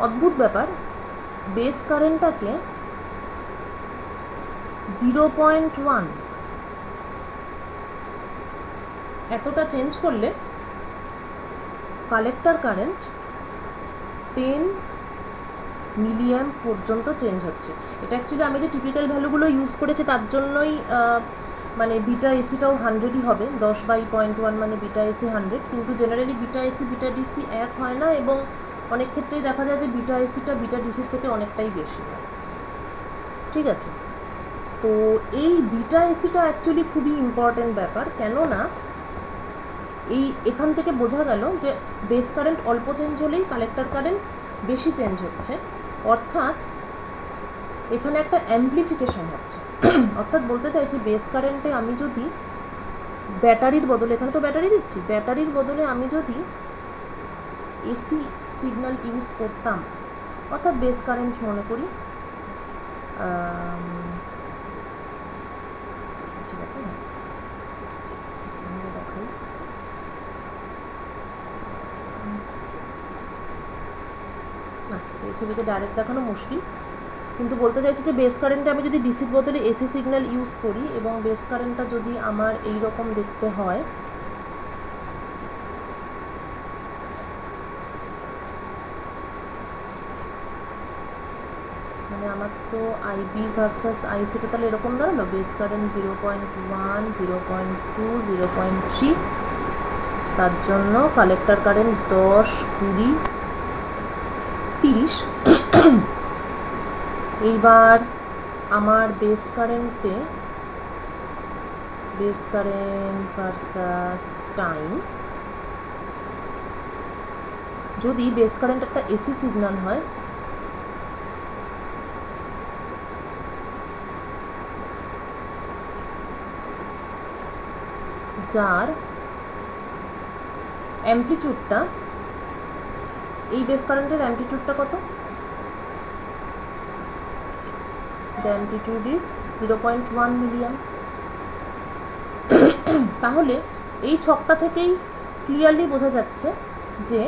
অদ্ভুত ব্যাপার, বেস কারেন্টটাকে 0.1 এতটা চেঞ্জ করলে কালেক্টর কারেন্ট 10 মিলিঅ্যাম্প পর্যন্ত চেঞ্জ হচ্ছে। এটা অ্যাকচুয়ালি আমি যে টিপিক্যাল ভ্যালুগুলো ইউজ করেছি তার জন্যই মানে বিটা এসিটাও 100ই হবে, 10/0.1 মানে বিটা এসি 100, কিন্তু generally beta AC beta DC এক হয় না, এবং অনেক ক্ষেত্রেই দেখা যায় যে বিটা এসিটা বিটা ডিসির থেকে অনেকটাই বেশি হয়। ঠিক আছে, তো এই বিটা এসিটা অ্যাকচুয়ালি খুবই ইম্পর্টেন্ট ব্যাপার, কেননা এখান থেকে বোঝা গেল যে বেস কারেন্ট অল্প চেঞ্জ হলেই কালেক্টর কারেন্ট বেশি চেঞ্জ হচ্ছে, অর্থাৎ এখানে একটা অ্যাম্প্লিফিকেশন হচ্ছে। অর্থাৎ বলতে চাইছি বেস কারেন্টে আমি যদি ব্যাটারির বদলে, এখানে তো ব্যাটারি দিচ্ছি, ব্যাটারির বদলে আমি যদি এসি সিগন্যাল ইউজ করতাম, অর্থাৎ বেস কারেন্ট মনে করি, ঠিক আছে, দেখাই, এই ছবিতে ডাইরেক্ট দেখানো মুশকিল, কিন্তু বলতে চাইছি যে বেস কারেন্টে আমি যদি ডিসির বদলে এসি সিগন্যাল ইউজ করি এবং বেস কারেন্টটা যদি আমার এই রকম দেখতে হয়, মানে আমার তো আইবি ভার্সাস আইসিটা তাহলে এরকম দাঁড়ালো, বেস কারেন্ট 0.1, 0.2, 0.3, তার জন্য কালেক্টর কারেন্ট 10, 20, 30। এইবার আমার বেস কারেন্ট ভার্সাস টাইম, যদি বেস কারেন্ট একটা এসি সিগন্যাল হয়, যার অ্যাম্পলিটিউডটা, এই বেস কারেন্টের অ্যাম্পলিটিউডটা কত? The amplitude is 0.1 মিলিঅ্যাম্প। তাহলে এই ছকটা থেকেই ক্লিয়ারলি বোঝা যাচ্ছে যে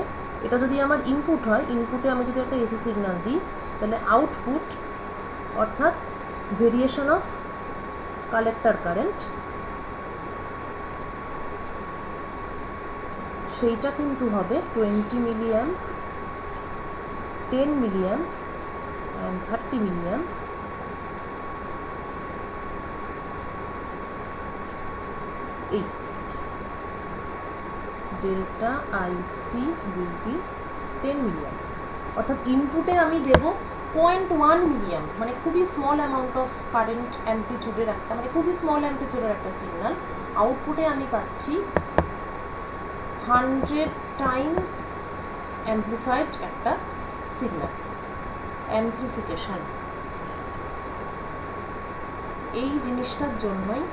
এটা যদি আমার ইনপুট হয়, ইনপুটে আমি যদি একটা এসি সিগন্যাল দিই, তাহলে আউটপুট অর্থাৎ ভেরিয়েশন অফ কালেক্টর কারেন্ট, সেইটা কিন্তু হবে 20 মিলিঅ্যাম্প, 10 মিলিঅ্যাম্প অ্যান্ড 30 মিলিঅ্যাম্প। এই ডেল্টা আইসি উইল বি 10 মিলিঅ্যাম্প, অর্থাৎ ইনপুটে আমি দেব 0.1 মিলিঅ্যাম্প, মানে খুবই স্মল অ্যামাউন্ট অফ কারেন্ট অ্যাম্পলিটিউডের একটা, মানে খুবই স্মল অ্যাম্পলিটিউডের একটা সিগন্যাল। আউটপুটে আমি পাচ্ছি 100 টাইমস অ্যাম্পলিফাইড একটা সিগন্যাল, অ্যাম্পলিফিকেশন। এই জিনিসটার জন্যই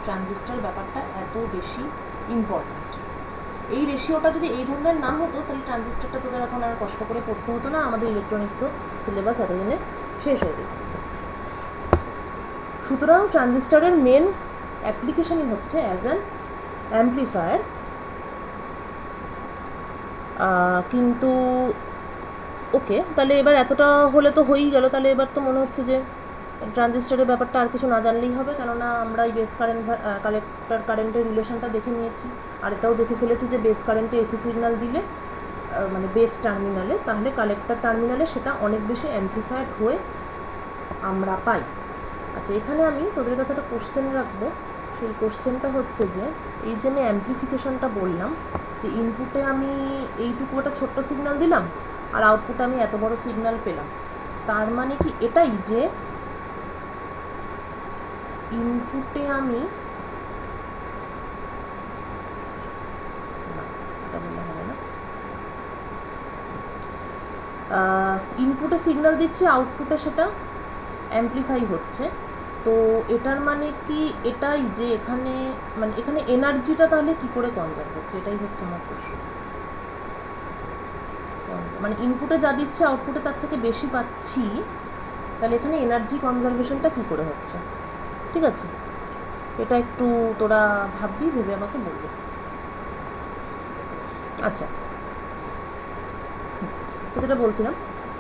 ট্রানজিস্টর ব্যাপারটা এত বেশি ইম্পর্ট্যান্ট। এই রেশিওটা যদি এই ধরনের না হতো তাহলে ট্রানজিস্টরটা তোদের এখন আর কষ্ট করে পড়তে হতো না, আমাদের ইলেকট্রনিক্সও সিলেবাস এতদিনে শেষ হয়ে যেত। সুতরাং ট্রানজিস্টরের মেন অ্যাপ্লিকেশনই হচ্ছে অ্যাজ অ্যান অ্যাম্পলিফায়ার। কিন্তু ওকে, তাহলে এবার এতটা হলে তো হয়েই গেল, তাহলে এবার তো মনে হচ্ছে যে ট্রানজিস্টরের ব্যাপারটা আর কিছু না জানলেই হবে, কেননা আমরা এই বেস কারেন্ট কালেক্টর কারেন্টের রিলেশনটা দেখে নিয়েছি, আর এটাও দেখে ফেলেছি যে বেস কারেন্টে এসি সিগন্যাল দিলে মানে বেস টার্মিনালে, তাহলে কালেক্টর টার্মিনালে সেটা অনেক বেশি অ্যাম্প্লিফাইড হয়ে আমরা পাই। আচ্ছা, এখানে আমি তোদের কাছে একটা কোশ্চেন রাখবো। সেই কোশ্চেনটা হচ্ছে যে এই যে আমি অ্যাম্প্লিফিকেশনটা বললাম, যে ইনপুটে আমি এইটুকু একটা ছোট্ট সিগন্যাল দিলাম আর আউটপুটে আমি এত বড় সিগন্যাল পেলাম, তার মানে কি এটাই যে ইনপুটে আমি ইনপুটে সিগন্যাল দিচ্ছি, আউটপুটে সেটা অ্যাম্প্লিফাই হচ্ছে। তো এটার মানে কি এটাই যে এখানে মানে এখানে এনার্জিটা তাহলে কি করে কনজার্ভ হচ্ছে, এটাই হচ্ছে আমার প্রশ্ন। মানে ইনপুটে যা দিচ্ছে আউটপুটে তার থেকে বেশি পাচ্ছি, তাহলে এখানে এনার্জি কনজারভেশনটা কি করে হচ্ছে। ঠিক আছে, এটা একটু তোরা ভাববি, ভেবে আমাকে বলবি। আচ্ছা, তো যেটা বলছিলাম,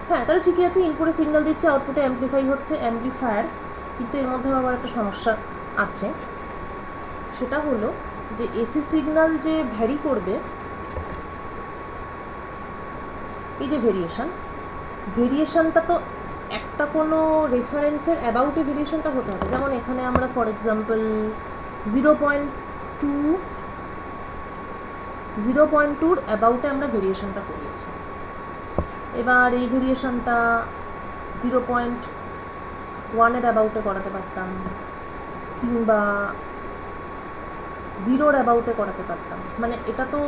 হ্যাঁ তাহলে ঠিকই আছে, ইনপুটে সিগন্যাল দিচ্ছে আউটপুটে অ্যাম্প্লিফাই হচ্ছে, অ্যাম্প্লিফায়ার। কিন্তু এর মধ্যে আবার একটা সমস্যা আছে, সেটা হলো যে এসি সিগন্যাল যে ভ্যারি করবে, এই যে ভেরিয়েশনটা তো একটা কোনো রেফারেন্সের অ্যাবাউটে ভেরিয়েশনটা হতে হবে। যেমন এখানে আমরা ফর এক্সাম্পল 0.2 অ্যাবাউটে আমরা ভেরিয়েশনটা করিয়েছি। এবার এই ভেরিয়েশনটা 0.1 অ্যাবাউটে করাতে পারতাম, কিংবা 0 অ্যাবাউটে করাতে পারতাম। মানে এটা তো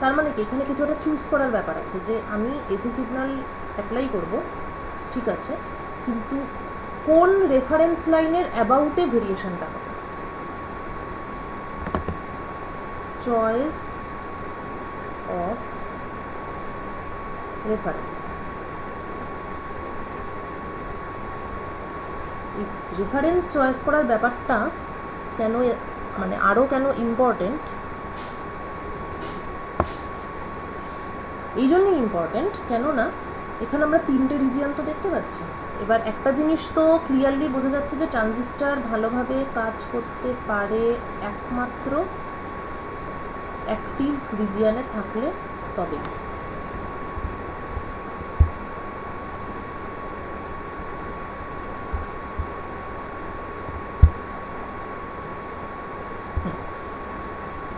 তার মানে কি এখানে কিছু একটা চুজ করার ব্যাপার আছে, যে আমি এসি সিগন্যাল অ্যাপ্লাই করব, ঠিক আছে, কিন্তু কোন রেফারেন্স লাইনের অ্যাবাউটে ভেরিয়েশনটা হবে। চয়েস অফ রেফারেন্স, এই রেফারেন্স চয়েস করার ব্যাপারটা কেন মানে আরও কেন ইম্পর্টেন্ট, এই জন্যই ইম্পর্টেন্ট কেননা এখানে আমরা তিনটে রিজিয়ন তো দেখতে পাচ্ছি। এবার একটা জিনিস তো ক্লিয়ারলি বোঝা যাচ্ছে যে ট্রানজিস্টর ভালোভাবে কাজ করতে পারে একমাত্র অ্যাক্টিভ রিজিয়নে থাকলে তবেই।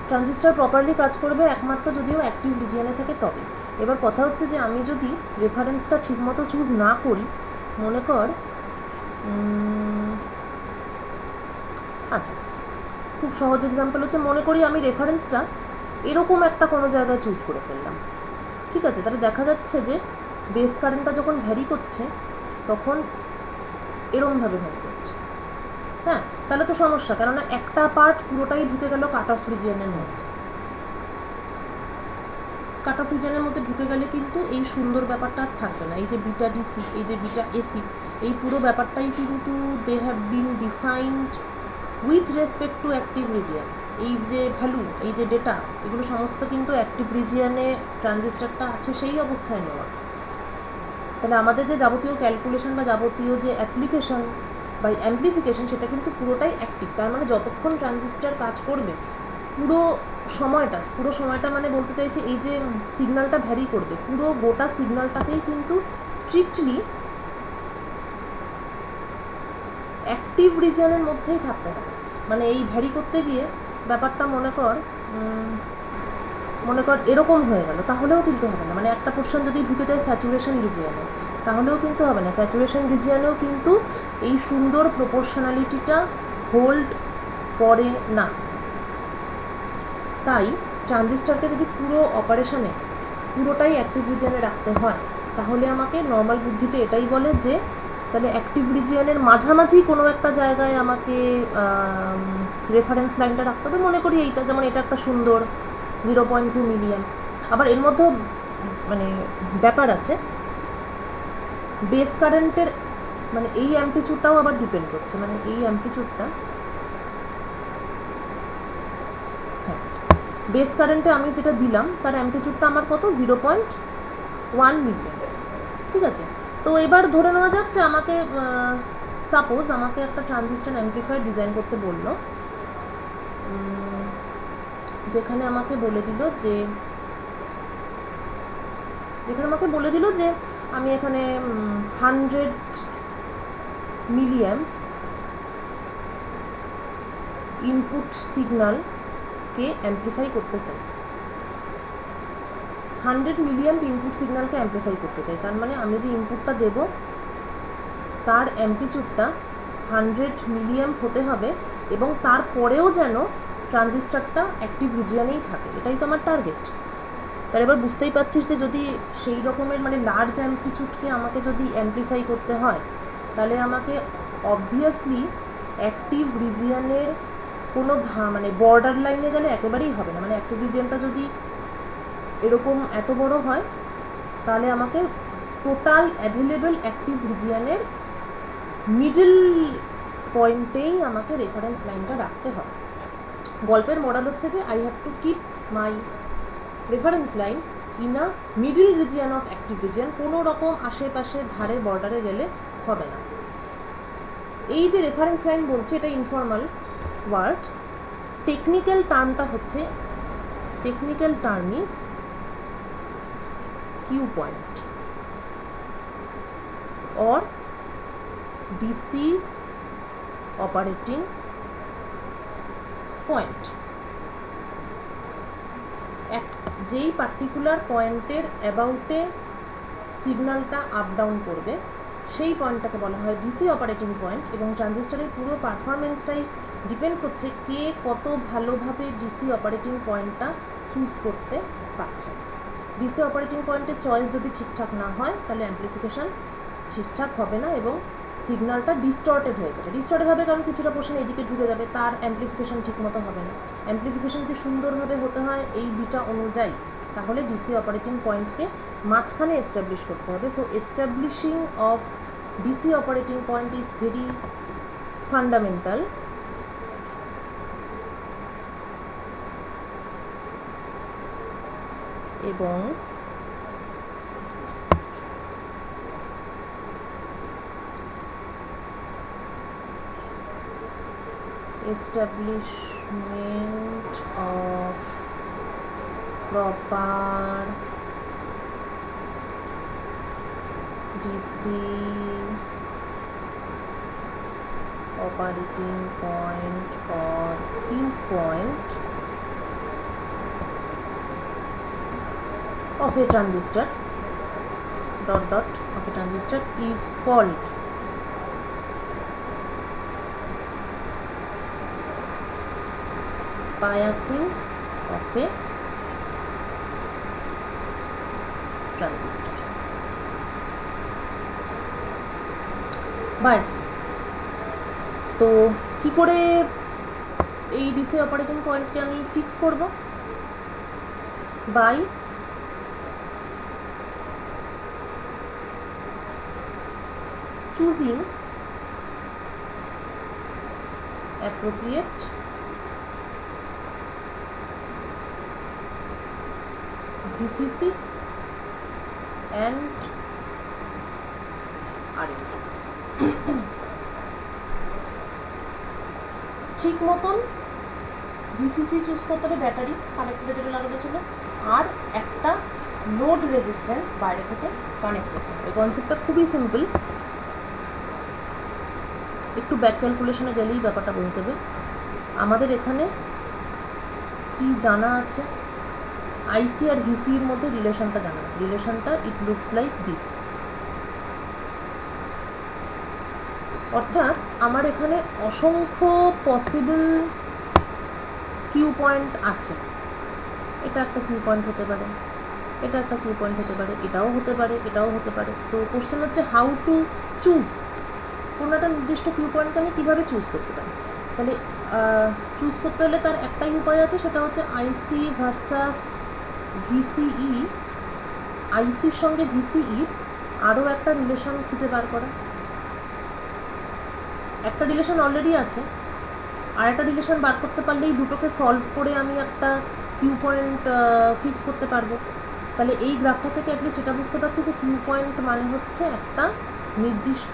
ট্রানজিস্টর প্রপারলি কাজ করবে একমাত্র যদিও অ্যাক্টিভ রিজিয়নে থাকে তবে। এবার কথা হচ্ছে যে আমি যদি রেফারেন্সটা ঠিকমতো চুজ না করি, মনে কর আচ্ছা খুব সহজ এক্সাম্পল হচ্ছে, মনে করি আমি রেফারেন্সটা এরকম একটা কোনো জায়গায় চুজ করে ফেললাম, ঠিক আছে, তাহলে দেখা যাচ্ছে যে বেস কারেন্টটা যখন ভ্যারি করছে তখন এরমভাবে ভ্যারি করছে। হ্যাঁ, তাহলে তো সমস্যা, কেননা একটা পার্ট পুরোটাই ঢুকে গেল কাট অফ রিজিয়নের মধ্যে। কাট অফ রিজিয়নের মধ্যে ঢুকে গেলে কিন্তু এই সুন্দর ব্যাপারটা আর থাকবে না। এই যে বিটা ডিসি, এই যে বিটা এসি, এই পুরো ব্যাপারটাই কিন্তু they have been defined with respect to active region. এই যে ভ্যালু, এই যে ডেটা, এগুলো সমস্ত কিন্তু অ্যাক্টিভ রিজিয়নে ট্রানজিস্টরটা আছে সেই অবস্থায় নেওয়া। তাহলে আমাদের যে যাবতীয় ক্যালকুলেশন বা যাবতীয় যে অ্যাপ্লিকেশন বা অ্যাম্প্লিফিকেশন, সেটা কিন্তু পুরোটাই অ্যাক্টিভ। তার মানে যতক্ষণ ট্রানজিস্টর কাজ করবে পুরো সময়টা মানে বলতে চাইছি এই যে সিগন্যালটা ভ্যারি করবে, পুরো গোটা সিগন্যালটাকেই কিন্তু স্ট্রিক্টলি অ্যাক্টিভ রিজিয়নের মধ্যেই থাকতে হবে। মানে এই ভ্যারি করতে গিয়ে ব্যাপারটা মনে কর এরকম হয়ে গেল, তাহলেও কিন্তু হবে না। মানে একটা পোর্শন যদি ঢুকে যায় স্যাচুরেশন রিজিয়নে, তাহলেও কিন্তু হবে না। স্যাচুরেশন রিজিয়নেও কিন্তু এই সুন্দর প্রপোর্শনালিটিটা হোল্ড করে না। তাই ট্রানজিস্টরকে যদি পুরো অপারেশনে পুরোটাই অ্যাক্টিভ রিজিয়নে রাখতে হয়, তাহলে আমাকে নর্মাল বুদ্ধিতে এটাই বলে যে তাহলে অ্যাক্টিভ রিজিয়নের মাঝামাঝি কোনো একটা জায়গায় আমাকে রেফারেন্স লাইনটা রাখতে হবে। মনে করি এইটা, যেমন এটা একটা সুন্দর 0.2 মিলিয়ন। আবার এর মধ্যেও মানে ব্যাপার আছে, বেস কারেন্টের মানে এই অ্যাম্পলিটিউডটাও আবার ডিপেন্ড করছে। মানে এই অ্যাম্পলিটিউডটা, হ্যাঁ, বেস কারেন্টে আমি যেটা দিলাম তার অ্যাম্পলিটিউডটা আমার কত, 0.1 মিলিয়ন, ঠিক আছে। তো এবার ধরে নেওয়া যাক যে আমাকে সাপোজ আমাকে একটা ট্রানজিস্টর অ্যাম্পলিফায়ার ডিজাইন করতে বললো, যেখানে আমাকে বলে দিল যে এখানে আমাকে বলে দিল যে আমি এখানে 100 মিলিঅ্যাম্প ইনপুট সিগন্যালকে অ্যাম্প্লিফাই করতে চাই, 100 মিলিঅ্যাম্প ইনপুট সিগন্যালকে অ্যাম্প্লিফাই করতে চাই। তার মানে আমি যে ইনপুটটা দেব তার অ্যাম্প্লিটিউডটা 100 মিলিঅ্যাম্প হতে হবে এবং তারপরেও যেন ট্রানজিস্টরটা অ্যাক্টিভ রিজিয়নেই থাকে, এটাই তো আমার টার্গেট। তার এবার বুঝতেই পারছিস যে যদি সেই রকমের মানে লার্জ অ্যাম্প্লিটিউডকে আমাকে যদি অ্যাম্প্লিফাই করতে হয় তাহলে আমাকে অবভিয়াসলি অ্যাক্টিভ রিজিয়নের কোনো মানে বর্ডার লাইনে গেলে একেবারেই হবে না। মানে অ্যাক্টিভ রিজিয়নটা যদি এরকম এত বড় হয় তাহলে আমাকে টোটাল অ্যাভেলেবল অ্যাক্টিভ রিজিয়নের মিডল পয়েন্টেই আমাকে রেফারেন্স লাইনটা রাখতে হবে। গল্পের মোরাল হচ্ছে যে I have to keep my reference line in a middle region of active region, কোনো রকম আশেপাশে ধারে বর্ডারে গেলে হবে না। এই যে রেফারেন্স লাইন বলছে এটা ইনফর্মাল ওয়ার্ড, টেকনিক্যাল টার্মটা হচ্ছে, technical term is Q point or DC operating point। যেই পার্টিকুলার পয়েন্টের অ্যাবাউটে সিগন্যালটা আপ ডাউন করবে সেই পয়েন্টটাকে বলা হয় ডিসি অপারেটিং পয়েন্ট। এবং ট্রানজিস্টরের পুরো পারফরমেন্সটাই ডিপেন্ড করছে কে কত ভালোভাবে ডিসি অপারেটিং পয়েন্টটা চুজ করতে পারছে। ডিসি অপারেটিং পয়েন্টের চয়েস যদি ঠিকঠাক না হয় তাহলে অ্যাম্প্লিফিকেশন ঠিকঠাক হবে না এবং সিগন্যালটা ডিস্টর্টেড হয়ে যাবে। ডিস্টর্টেড হবে কারণ কিছুটা পোর্শন এদিকে ঢুকে যাবে, তার অ্যাম্প্লিফিকেশন ঠিকমতো হবে না। অ্যাম্প্লিফিকেশন যদি সুন্দরভাবে হতে হয় এই বিটা অনুযায়ী তাহলে ডিসি অপারেটিং পয়েন্টকে মাঝখানে এস্টাবলিশ করতে হবে। So establishing of DC operating point is very fundamental. এবং establishment of proper DC operating point or Q point of a transistor of a transistor is called biasing of a transistor। biasing তো কি করে এই ডিসি অপারেটিং পয়েন্টকে আমি ফিক্স করব? By choosing appropriate VCC and RMC। ঠিক মতন VCC চুজ করতে হবে, ব্যাটারি কানেক্টরে যেটা লাগানো ছিল, আর একটা লোড রেজিস্ট্যান্স বাইরে থেকে কানেক্ট করতে হবে। কনসেপ্টটা খুবই সিম্পল, একটু ব্যাক ক্যালকুলেশনে গেলেই ব্যাপারটা বোঝা যাবে। আমাদের এখানে কি জানা আছে, আইসি আর ভিসির মধ্যে রিলেশনটা জানা আছে। রিলেশনটা ইট লুকস লাইক দিস, অর্থাৎ আমার এখানে অসংখ্য পসিবল কিউ পয়েন্ট আছে। এটা একটা কিউ পয়েন্ট হতে পারে, এটা একটা কিউ পয়েন্ট হতে পারে, এটাও হতে পারে, এটাও হতে পারে। তো কোশ্চেন হচ্ছে হাউ টু চুজ, কোনো একটা নির্দিষ্ট কিউ পয়েন্টকে আমি কীভাবে চুজ করতে পারি। তাহলে চুজ করতে হলে তার একটাই উপায় আছে, সেটা হচ্ছে আইসি ভার্সাস ভিসিই, আইসির সঙ্গে ভিসিই আরও একটা রিলেশন খুঁজে বার করা। একটা রিলেশন অলরেডি আছে, আর একটা রিলেশন বার করতে পারলেই দুটোকে সলভ করে আমি একটা কিউ পয়েন্ট ফিক্স করতে পারবো। তাহলে এই গ্রাফটা থেকে অ্যাটলিস্ট এটা বুঝতে পারছি যে কিউ পয়েন্ট মানে হচ্ছে একটা নির্দিষ্ট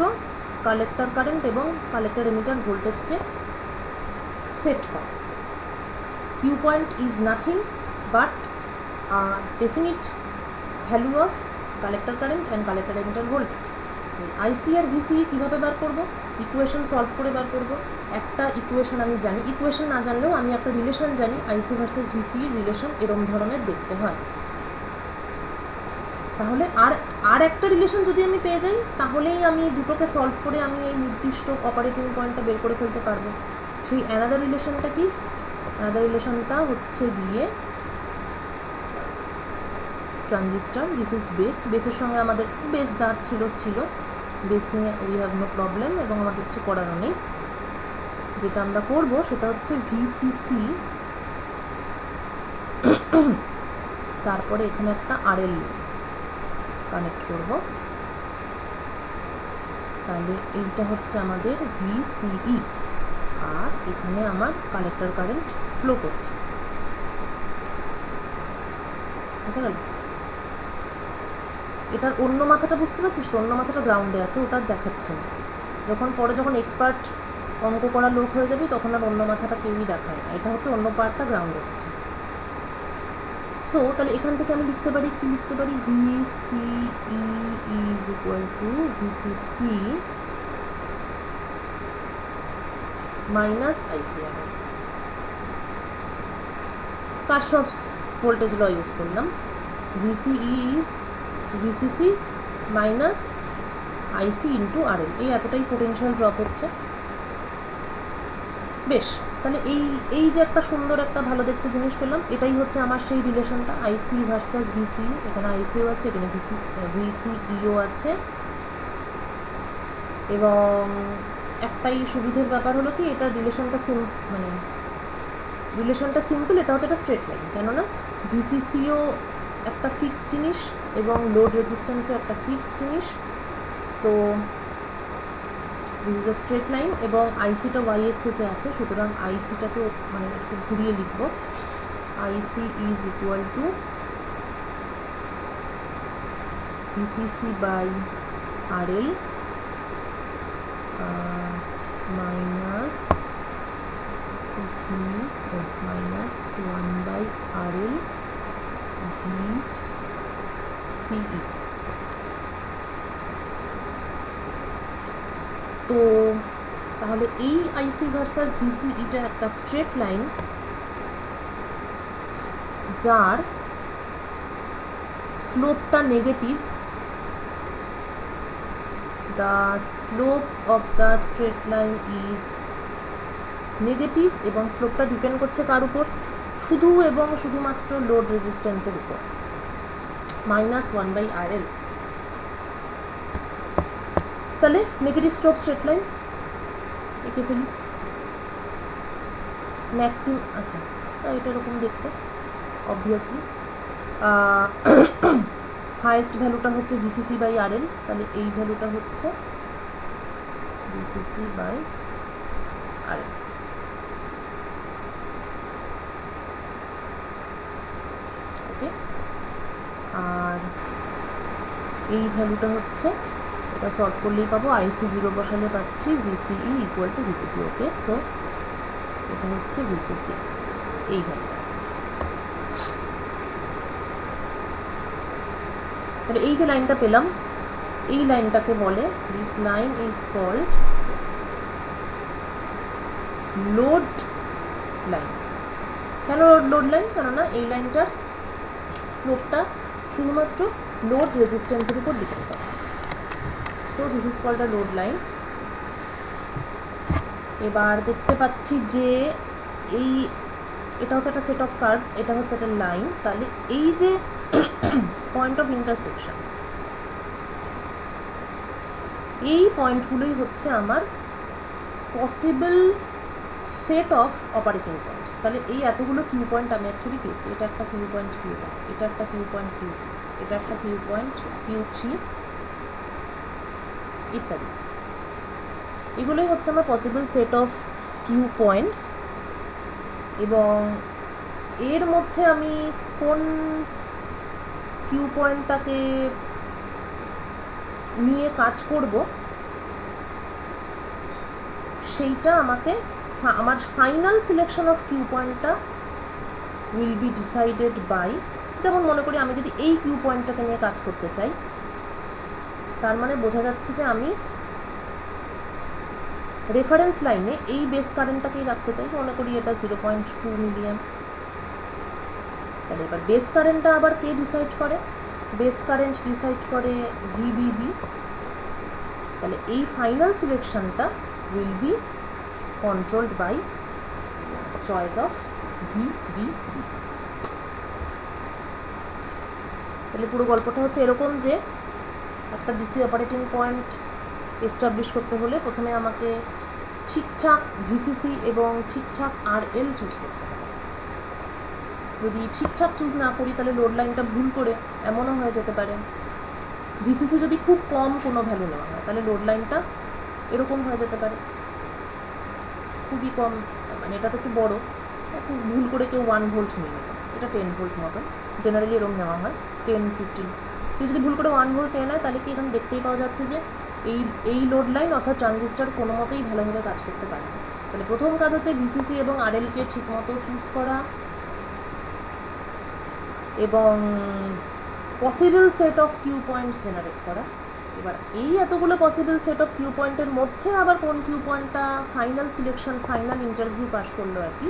কালেক্টর কারেন্ট এবং কালেক্টর এমিটার ভোল্টেজকে সেট করা। Q point is nothing but definite value of collector current and collector emitter voltage. IC আর ভিসি কীভাবে বার করব? ইকুয়েশন সলভ করে বার করব। একটা ইকুয়েশন আমি জানি, ইকুয়েশন না জানলেও আমি একটা রিলেশন জানি, আইসি ভার্সেস ভিসি রিলেশন এরম ধরনের দেখতে হয়। তাহলে আর একটা রিলেশন যদি আমি পেয়ে যাই, তাহলেই আমি দুটোকে সলভ করে আমি এই নির্দিষ্ট অপারেটিং পয়েন্টটা বের করে ফেলতে পারবো। সেই অ্যানাদার রিলেশনটা কি? অ্যানাদার রিলেশনটা হচ্ছে গিয়ে ট্রানজিস্টর, দিস ইজ বেস। বেসের সঙ্গে আমাদের বেস যা ছিল বেস নিয়ে উই হ্যাভ নো প্রবলেম, এবং আমাদের কিছু করারও নেই। যেটা আমরা করব সেটা হচ্ছে ভিসিসি, তারপরে এখানে একটা আরএল কানেক্ট করব। তাহলে এইটা হচ্ছে আমাদের ভিসিই, আর এখানে আমার কালেক্টর কারেন্ট ফ্লো করছে। বুঝা গেল? এটার অন্য মাথাটা বুঝতে পারছিস তো? অন্য মাথাটা গ্রাউন্ডে আছে, ওটা দেখাচ্ছে না। যখন এক্সপার্ট অঙ্ক করা লোক হয়ে যাবি তখন আর অন্য মাথাটা কেউই দেখায় না। এটা হচ্ছে অন্য পার্টটা গ্রাউন্ডে আছে। সো তাহলে এখান থেকে আমি লিখতে পারি, কি লিখতে পারি? VCE is equal to VCC minus ICR. Kirchhoff's voltage law use করলাম। VCE is VCC minus IC into RL. এই এতটাই পোটেনশিয়াল ড্রপ হচ্ছে। বেশ, তাহলে এই যে একটা সুন্দর একটা ভালো দেখতে জিনিস পেলাম, এটাই হচ্ছে আমার সেই রিলেশনটা, আইসি ভার্সাস ভিসি। এখানে আইসিও আছে, এখানে ভিসিইও আছে। এবং একটাই সুবিধের ব্যাপার হলো কি, এটা রিলেশনটা সিম্পল। এটা হচ্ছে একটা স্ট্রেট লাইন, কেননা ভিসিসিও একটা ফিক্সড জিনিস এবং লোড রেজিস্ট্যান্সও একটা ফিক্সড জিনিস। So this is a straight line, এবং আইসিটা ওয়াই এক্সিসে আছে, সুতরাং আইসিটাকে একটু ঘুরিয়ে লিখব। IC is equal to VCC by RL minus minus 1 by RL VCE. তো তাহলে এই আইসি ভার্সাস ভিসি এটা একটা স্ট্রেট লাইন, যার স্লোপটা negative. The slope of the straight line is negative, এবং স্লোপটা ডিপেন্ড করছে কার উপর? শুধু এবং শুধুমাত্র লোড রেজিস্ট্যান্সের উপর, মাইনাস 1 বাই আরএল। তাহলে নেগেটিভ স্লোপ স্ট্রেট লাইন এঁকে ফেলি। আচ্ছা, এটা এরকম দেখতে অবভিয়াসলি হাইয়েস্ট ভ্যালুটা হচ্ছে ভিসিসি বাই আরএল, তাহলে এই ভ্যালুটা হচ্ছে ভিসিসি বাই আরএল। ওকে, আর এই ভ্যালুটা হচ্ছে, এটা সলভ করলেই পাবো, আইসি 0 বসালে পাচ্ছি VCE equal to VCC. Okay, so এটা হচ্ছে ভিসিসি, এই ভ্যালুটা। তাহলে এই যে লাইনটা পেলাম, এই লাইনটাকে বলে, this line is called load line. কেন লোড লাইন? কেননা এই লাইনটার স্লোপটা শুধুমাত্র লোড রেজিস্ট্যান্সের উপর ডিপেন্ড করে। So this is called a load line. এবার দেখতে পাচ্ছি যে এটা হচ্ছে একটা সেট অফ কার্ভস, এটা হচ্ছে একটা লাইন। তাহলে এই যে পয়েন্ট অফ ইন্টারসেকশন, এই পয়েন্টগুলোই হচ্ছে আমার possible set of operating points. তাহলে এই এতগুলো কিউ পয়েন্ট আমি অ্যাকচুয়ালি পেয়েছি। এটা একটা কিউ পয়েন্ট Q1, এটা একটা কিউ পয়েন্ট Q2, এটা একটা কিউ পয়েন্ট Q3 ইত্যাদি। এগুলোই হচ্ছে আমার possible set of Q points. এবং এর মধ্যে আমি কোন কিউ পয়েন্টটাকে নিয়ে কাজ করব সেইটা আমাকে, আমার ফাইনাল সিলেকশন অফ কিউ পয়েন্টটা উইল বি ডিসাইডেড বাই যেমন মনে করি আমি যদি এই কিউ পয়েন্টটাকে নিয়ে কাজ করতে চাই, তার মানে বোঝা যাচ্ছে যে আমি রেফারেন্স লাইনে এই বেস কারেন্টটাকেই রাখতে চাই। মনে করি এটা 0.2 মিলিয়ন। তাহলে এবার বেস কারেন্টটা আবার কে ডিসাইড করে? বেস কারেন্ট ডিসাইড করে ভিবিবি। তাহলে এই ফাইনাল সিলেকশনটা will be controlled by choice of VBB. তাহলে পুরো গল্পটা হচ্ছে এরকম যে একটা ডিসি অপারেটিং পয়েন্ট এস্টাবলিশ করতে হলে প্রথমে আমাকে ঠিকঠাক ভিসিসি এবং ঠিকঠাক আরএল চুজ করতে হবে। যদি ঠিকঠাক চুজ না করি তাহলে লোড লাইনটা ভুল করে এমনও হয়ে যেতে পারে, ভিসিসি যদি খুব কম কোনো ভ্যালু নেওয়া হয় তাহলে লোড লাইনটা এরকম হয়ে যেতে পারে, খুবই কম, মানে এটা তো একটু বড়, একটু ভুল করে কেউ 1 ভোল্ট নিয়ে নেবে, এটা 10 ভোল্ট মতন জেনারেলি এরকম নেওয়া হয়, 10-15। কেউ যদি ভুল করে 1 ভোল্ট নিয়ে নেয় তাহলে কি এখানে দেখতেই পাওয়া যাচ্ছে যে এই লোড লাইন অর্থাৎ ট্রানজিস্টার কোনো মতেই ভালোভাবে কাজ করতে পারে না। তাহলে প্রথম কাজ হচ্ছে ভিসিসি এবং আরএলকে ঠিকমতো চুজ করা এবং possible set of Q points generate করা। এবার এই এতগুলো পসিবল সেট অফ কিউ পয়েন্টের মধ্যে আবার কোন কিউ পয়েন্টটা final selection, final interview pass করলো আর কি,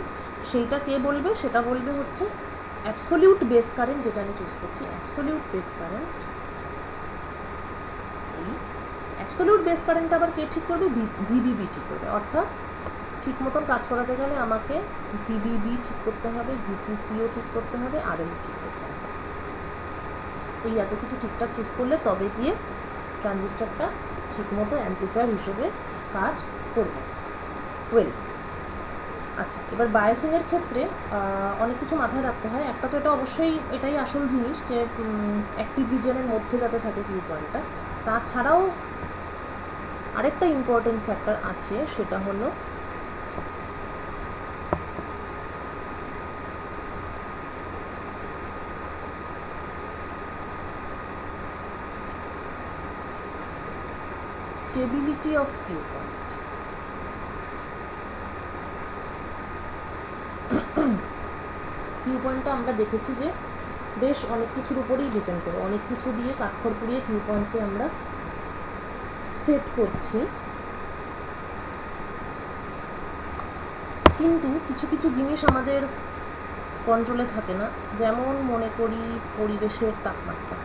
সেইটা কে বলবে? সেটা বলবে হচ্ছে অ্যাবসলিউট বেস কারেন্ট, যেটা আমি চুজ করছি অ্যাবসলিউট বেস কারেন্ট। এই অ্যাবসলিউট বেস কারেন্ট আবার কে ঠিক করবে? ভিবিবি ঠিক করবে। অর্থাৎ ঠিক মতন কাজ করাতে গেলে আমাকে ভিবিবি ঠিক করতে হবে, ভিসিসিও ঠিক করতে হবে, আরএল ঠিক করতে হবে। এই এত কিছু ঠিকঠাক চুজ করলে তবে গিয়ে ট্রানজিস্টারটা ঠিকমতো অ্যাম্পলিফায়ার হিসেবে কাজ করবে। ওয়েল, আচ্ছা, এবার বায়াসিংয়ের ক্ষেত্রে অনেক কিছু মাথায় রাখতে হয়। একটা তো এটা অবশ্যই এটাই আসল জিনিস যে অ্যাক্টিভ রিজিয়নের মধ্যে যাতে থাকে কিউ পয়েন্টটা। তাছাড়াও আরেকটা ইম্পর্টেন্ট ফ্যাক্টর আছে, সেটা হলো stability of Q point. Q পয়েন্টটা আমরা দেখেছি যে বেশ অনেক কিছুর উপরেই ডিপেন্ড করে, অনেক কিছু দিয়ে কাঠখড় পুড়িয়ে কিউ পয়েন্টকে আমরা সেট করছি। কিন্তু কিছু কিছু জিনিস আমাদের কন্ট্রোলে থাকে না, যেমন মনে করি পরিবেশের তাপমাত্রা,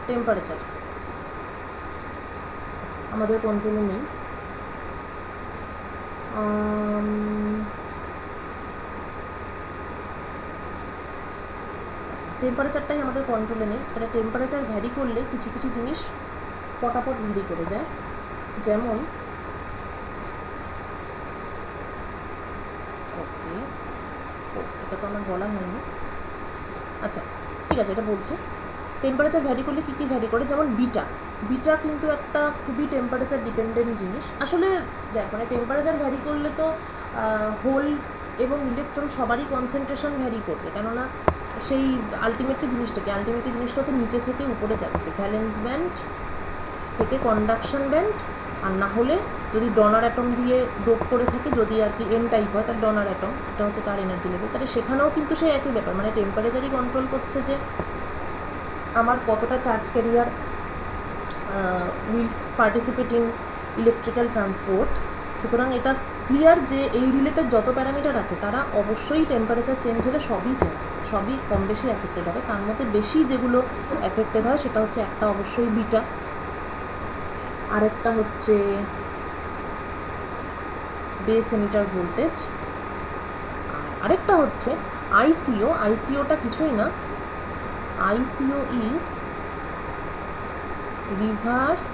টেম্পারেচার আমাদের কন্ট্রোলে নেই। টেম্পারেচারটাই আমাদের কন্ট্রোলে নেই। তাহলে টেম্পারেচার ভ্যারি করলে কিছু কিছু জিনিস পটাপট ভ্যারি করে যায়। যেমন ওকে, এটা তো আমার বলা হয়নি, আচ্ছা ঠিক আছে, এটা বলছি। টেম্পারেচার ভ্যারি করলে কী কী ভ্যারি করে? যেমন বিটা কিন্তু একটা খুবই টেম্পারেচার ডিপেন্ডেন্ট জিনিস। আসলে দেখ, মানে টেম্পারেচার ভ্যারি করলে তো হোল এবং ইলেকট্রন সবারই কনসেন্ট্রেশন ভ্যারি করবে, কেননা সেই আলটিমেটলি জিনিসটা তো নিচে থেকে উপরে যাচ্ছে, ভ্যালেন্স ব্যান্ড থেকে কন্ডাকশন ব্যান্ড, আর না হলে যদি ডনার অ্যাটম দিয়ে ডোপ করে থাকে, যদি আর কি এন টাইপ হয় তাহলে ডনার অ্যাটম, এটা হচ্ছে তার এনার্জি লেভেল। তাহলে সেখানেও কিন্তু সেই একই ব্যাপার, মানে টেম্পারেচারই কন্ট্রোল করছে যে আমার কতটা charge carrier will participate in electrical transport. সুতরাং এটা ক্লিয়ার যে এই রিলেটেড যত প্যারামিটার আছে তারা অবশ্যই টেম্পারেচার চেঞ্জ হলে সবই কম বেশি অ্যাফেক্টেড হবে। তার মধ্যে বেশি যেগুলো অ্যাফেক্টেড হয় সেটা হচ্ছে একটা অবশ্যই বিটা, আরেকটা হচ্ছে বেস এমিটার ভোল্টেজ, আরেকটা হচ্ছে আইসিওটা কিছুই না, ICO is reverse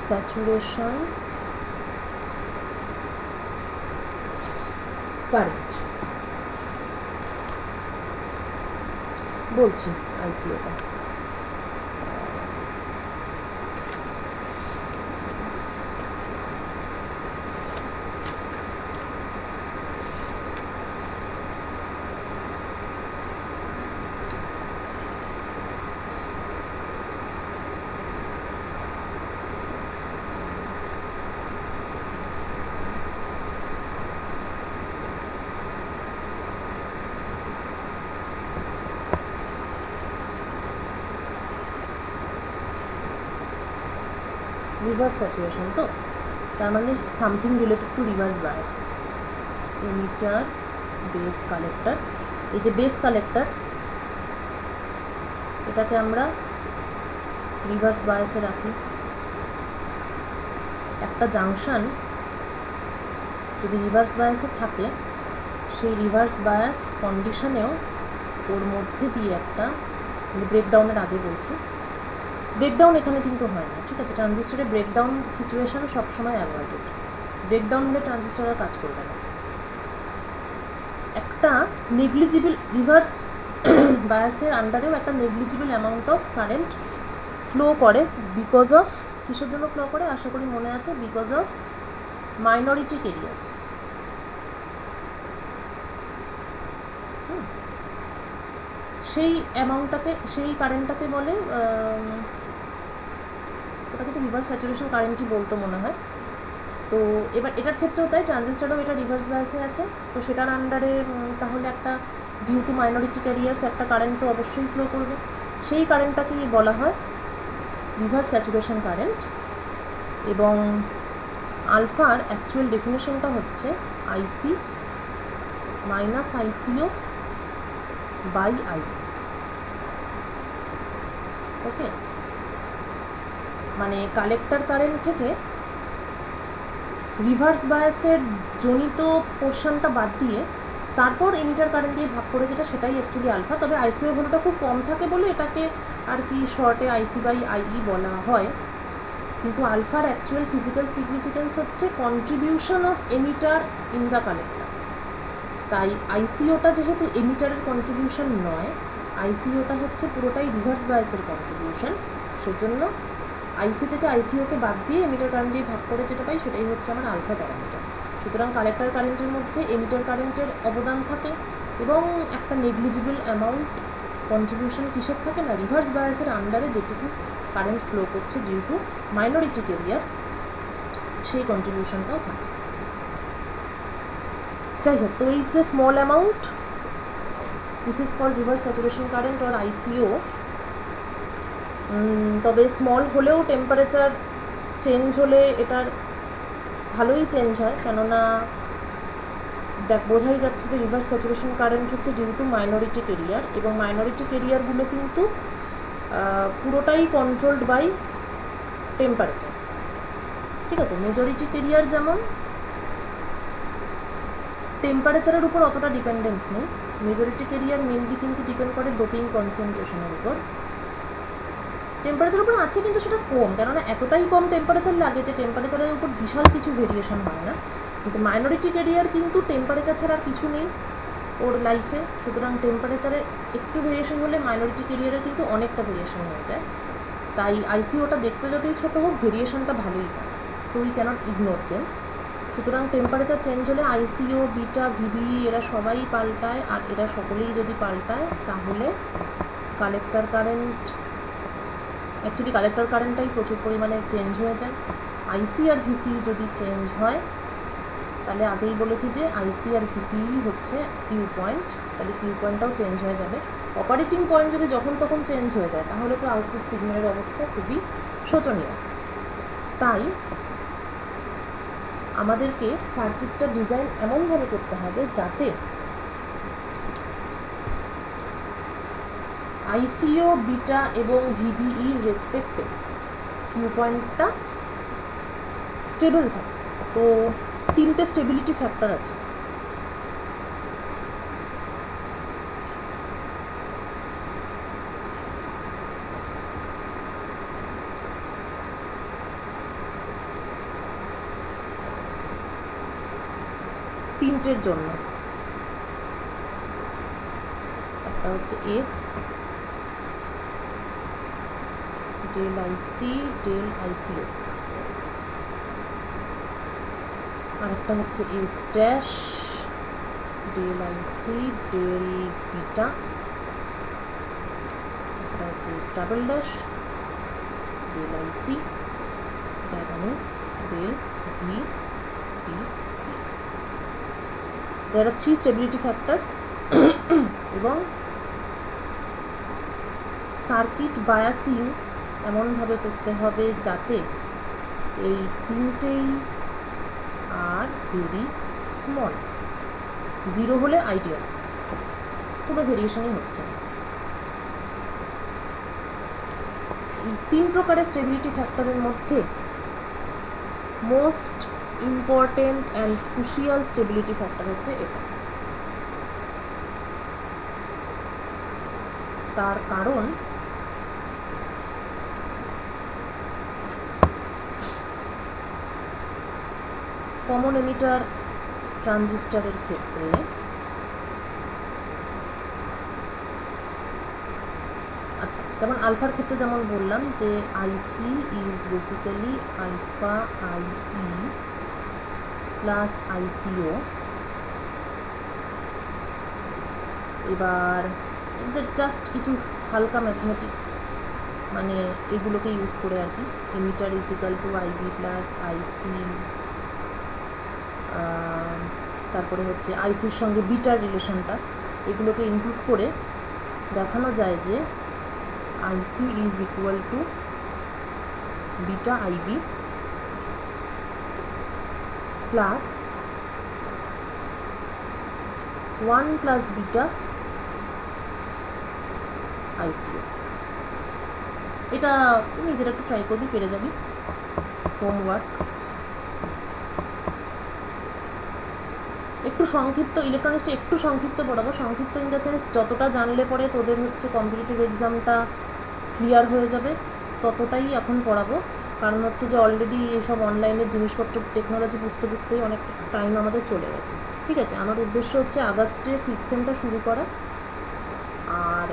saturation current. বলছি আইসিওটা, রিভার্স স্যাচুরেশন, তো তার মানে something related to reverse bias. Emitter, base, collector. এই যে বেস কালেক্টর, এটাকে আমরা রিভার্স বায়াসে রাখি। একটা জাংশন যদি রিভার্স বায়াসে থাকে, সেই রিভার্স বায়াস কন্ডিশনেও ওর মধ্যে দিয়ে একটা, ব্রেকডাউনের আগে বলছি, ব্রেকডাউন এখানে কিন্তু হয় না, ঠিক আছে? ট্রানজিস্টরের ব্রেকডাউন সিচুয়েশন সবসময় অ্যাভয়েডেড। ব্রেকডাউন হলে ট্রানজিস্টর আর কাজ করবে না। একটা নেগলিজিবল রিভার্স বায়াসের আন্ডারেও একটা negligible amount of current flow করে, বিকজ অফ, কিসের জন্য ফ্লো করে আশা করি মনে আছে, বিকজ অফ মাইনরিটি ক্যারিয়ার্স। সেই অ্যামাউন্টটাকে, সেই কারেন্টটাকে বলে, ওটাকে তো রিভার্স স্যাচুরেশন কারেন্টই বলতো মনে হয়। তো এবার এটার ক্ষেত্রেও তাই, ট্রানজিস্টারও এটা রিভার্স বায়াসে আছে, তো সেটার আন্ডারে তাহলে একটা ডিউ টু মাইনরিটি ক্যারিয়ার্স একটা কারেন্ট তো অবশ্যই ফ্লো করবে। সেই কারেন্টটাকেই বলা হয় রিভার্স স্যাচুরেশন কারেন্ট। এবং আলফার অ্যাকচুয়াল ডেফিনেশনটা হচ্ছে আইসি মাইনাস আইসিও বাই আই। ওকে, মানে কালেক্টর কারেন্ট থেকে রিভার্স বায়াসের জনিত পোর্শনটা বাদ দিয়ে তারপর এমিটার কারেন্ট দিয়ে ভাগ করে যেটা, সেটাই অ্যাকচুয়ালি আলফা। তবে আইসিও ভ্যালুটা খুব কম থাকে বলে এটাকে আর কি শর্টে আইসি বাই আইই বলা হয়। কিন্তু আলফার অ্যাকচুয়াল ফিজিক্যাল সিগনিফিকেন্স হচ্ছে contribution of emitter in the collector. তাই আইসিওটা যেহেতু এমিটারের কন্ট্রিবিউশন নয়, আইসিওটা হচ্ছে পুরোটাই রিভার্স বায়াসের কন্ট্রিবিউশন, সেজন্য আইসি থেকে আইসিওকে বাদ দিয়ে এমিটার কারেন্ট দিয়ে ভাগ করে যেটা পাই সেটাই হচ্ছে আমার আলফা প্যারামিটার। সুতরাং কালেক্টর কারেন্টের মধ্যে এমিটার কারেন্টের অবদান থাকে এবং একটা নেগলিজিবল অ্যামাউন্ট কন্ট্রিবিউশন কিসের থাকে না, রিভার্স বায়াসের আন্ডারে যেটুকু কারেন্ট ফ্লো করছে ডিউ টু মাইনরিটি ক্যারিয়ার, সেই কন্ট্রিবিউশনটাও থাকে। যাই হোক, তো এই যে small amount, this is called reverse saturation current or ICO. তবে স্মল হলেও টেম্পারেচার চেঞ্জ হলে এটার ভালোই চেঞ্জ হয়, কেননা দেখ বোঝাই যাচ্ছে যে রিভার্স স্যাচুরেশন কারেন্ট হচ্ছে ডিউ টু মাইনরিটি ক্যারিয়ার, এবং মাইনরিটি ক্যারিয়ারগুলো কিন্তু পুরোটাই কন্ট্রোলড বাই টেম্পারেচার, ঠিক আছে? মেজরিটি ক্যারিয়ার যেমন টেম্পারেচারের উপর অতটা ডিপেন্ডেন্স নেই, মেজরিটি ক্যারিয়ার মেনলি কিন্তু ডিপেন্ড করে ডোপিং কনসেন্ট্রেশনের উপর। টেম্পারেচার উপর আছে কিন্তু সেটা কম, কেননা এতটাই কম টেম্পারেচার লাগে যে টেম্পারেচারের উপর বিশাল কিছু ভেরিয়েশন হয় না। কিন্তু মাইনরিটি ক্যারিয়ার কিন্তু টেম্পারেচার ছাড়া আর কিছু নেই ওর লাইফে, সুতরাং টেম্পারেচারে একটু ভেরিয়েশন হলে মাইনরিটি ক্যারিয়ারের কিন্তু অনেকটা ভেরিয়েশন হয়ে যায়। তাই আইসিওটা দেখতে যতই ছোটো হোক, ভেরিয়েশনটা ভালোই হয়, so we can't ignore them. সুতরাং টেম্পারেচার চেঞ্জ হলে আইসিও, বিটা, ভিবি এরা সবাই পাল্টায়, আর এরা সকলেই যদি পাল্টায় তাহলে কালেক্টর কারেন্ট, অ্যাকচুয়ালি কালেক্টর কারেন্টটাই প্রচুর পরিমাণে চেঞ্জ হয়ে যায়। আইসি আর ভিসি যদি চেঞ্জ হয়, তাহলে আগেই বলেছি যে আইসি আর ভিসি হচ্ছে কিউ পয়েন্ট, তাহলে কিউ পয়েন্টটাও চেঞ্জ হয়ে যাবে। অপারেটিং পয়েন্ট যদি যখন তখন চেঞ্জ হয়ে যায় তাহলে তো আউটপুট সিগন্যালের অবস্থা খুবই শোচনীয়। তাই আমাদেরকে সার্কিটটা ডিজাইন এমনভাবে করতে হবে যাতে আইসিও, বিটা এবং ভিবিইর রেসপেক্টে কিউ পয়েন্টটা স্টেবল থাকে। তো তিনটে স্টেবিলিটি ফ্যাক্টর আছে। তিনটের জন্য একটা হচ্ছে S, del IC, del ICO, আর একটা হচ্ছে S dash, del IC, del beta, একটা হচ্ছে S double dash, del IC, জায়গা নেই, del V P. There are 3 stability factors এবং সার্কিট বায়াসিং এমনভাবে করতে হবে যাতে এই তিনটেই আর ভেরি স্মল, 0 হলে আইডিয়াল, কোনো ভেরিয়েশনই হচ্ছে না। এই 3 প্রকারের স্টেবিলিটি ফ্যাক্টরের মধ্যে most important and crucial stability factor হচ্ছে এটা। তার কারণ কমন এমিটার ট্রানজিস্টরের ক্ষেত্রে আচ্ছা, যেমন আলফার ক্ষেত্রে যেমন বললাম যে IC is basically alpha IE plus ICO. এবার জাস্ট কিছু হালকা ম্যাথমেটিক্স মানে এগুলোকে ইউজ করে আর কি, emitter is equal to IB plus IC, তারপরে হচ্ছে আইসির সঙ্গে বিটার রিলেশনটা, এগুলোকে ইনক্লুড করে দেখানো যায় যে IC is equal to beta IB plus 1 plus beta ICO. এটা নিজেরা একটু ট্রাই করবি, পেরে যাবি, হোমওয়ার্ক। একটু সংক্ষিপ্ত, ইলেকট্রনিক্সটা একটু সংক্ষিপ্ত পড়াবো, সংক্ষিপ্ত ইন দ্য সেন্স যতটা জানলে পরে তোদের হচ্ছে কম্পিটিটিভ এক্সামটা ক্লিয়ার হয়ে যাবে ততটাই এখন পড়াবো। কারণ হচ্ছে যে অলরেডি এইসব অনলাইনের জিনিসপত্র টেকনোলজি বুঝতে বুঝতেই অনেক টাইম আমাদের চলে গেছে। ঠিক আছে, আমার উদ্দেশ্য হচ্ছে আগস্টে ফিফথ সেমটা শুরু করা, আর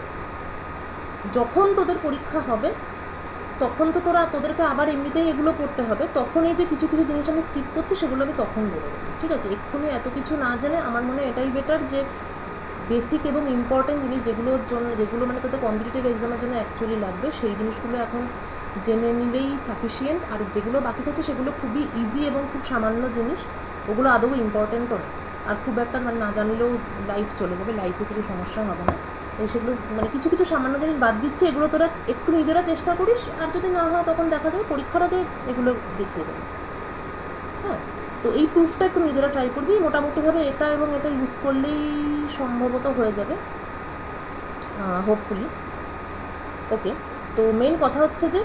যখন তোদের পরীক্ষা হবে তখন তো তোদেরকে আবার এমনিতেই এগুলো পড়তে হবে, তখন এই যে কিছু কিছু জিনিস আমি স্কিপ করছি সেগুলো আমি তখন বলে দেবো। ঠিক আছে, এক্ষুনি এত কিছু না জেনে আমার মনে হয় এটাই বেটার যে বেসিক এবং ইম্পর্টেন্ট জিনিস যেগুলোর জন্য, যেগুলো মানে তোদের কম্পিটিটিভ এক্সামের জন্য অ্যাকচুয়ালি লাগবে, সেই জিনিসগুলো এখন জেনে নিলেই সাফিসিয়েন্ট। আর যেগুলো বাকি থাকছে সেগুলো খুবই ইজি এবং খুব সামান্য জিনিস, ওগুলো আদৌ ইম্পর্টেন্টও না, আর খুব একটা মানে না জানলেও লাইফ চলে যাবে, লাইফে কিছু সমস্যা হবে না। সেগুলো মানে কিছু কিছু সামান্য জিনিস বাদ দিচ্ছে, এগুলো তোরা একটু নিজেরা চেষ্টা করিস, আর যদি না হয় তখন দেখা যাবে পরীক্ষার আগে এগুলো দেখিয়ে দেবে। হ্যাঁ, তো এই প্রুফটা একটু নিজেরা ট্রাই করবি, মোটামুটিভাবে এটা এবং এটা ইউজ করলেই সম্ভবত হয়ে যাবে, হোপফুলি। ওকে, তো মেন কথা হচ্ছে যে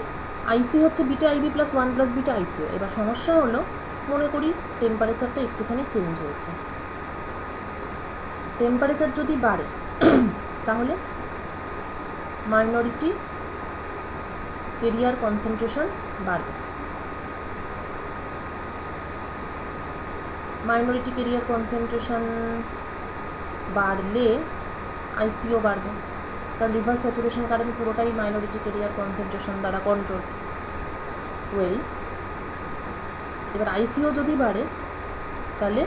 আইসি হচ্ছে beta IB plus 1 plus beta ICO. এবার সমস্যা হলো, মনে করি টেম্পারেচারটা একটুখানি চেঞ্জ হয়েছে। টেম্পারেচার যদি বাড়ে তাহলে মাইনরিটি কেরিয়ার কনসেন্ট্রেশন বাড়বে। মাইনরিটি কেরিয়ার কনসেন্ট্রেশন বাড়লে আইসিও বাড়বে, কারণ রিভার্স স্যাচুরেশন কারেন্ট পুরোটাই মাইনরিটি কেরিয়ার কনসেন্ট্রেশন দ্বারা কন্ট্রোল। ওয়েল, এবার আইসিও যদি বাড়ে তাহলে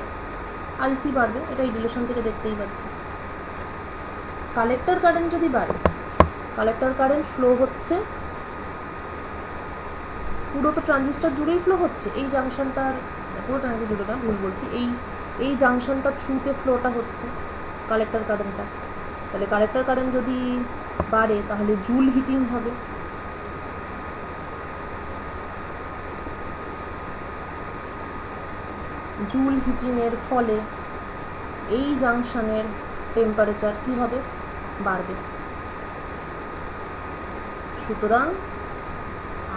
আইসি বাড়বে, এটা এই রিলেশন থেকে দেখতেই পাচ্ছি। কালেক্টর কারেন্ট যদি বাড়ে, কালেক্টর কারেন্ট ফ্লো হচ্ছে পুরো তো ট্রানজিস্টর জুড়েই ফ্লো হচ্ছে, এই জাংশনটার পুরো ট্রানজিস্টর জুড়ে না, ভুল বলছি, এই জাংশনটার থ্রুতে ফ্লোটা হচ্ছে কালেক্টর কারেন্টটা। তাহলে কালেক্টর কারেন্ট যদি বাড়ে তাহলে জুল হিটিং হবে, জুল হিটিংয়ের ফলে এই জাংশনের টেম্পারেচার কি হবে, বাড়বে। সুতরাং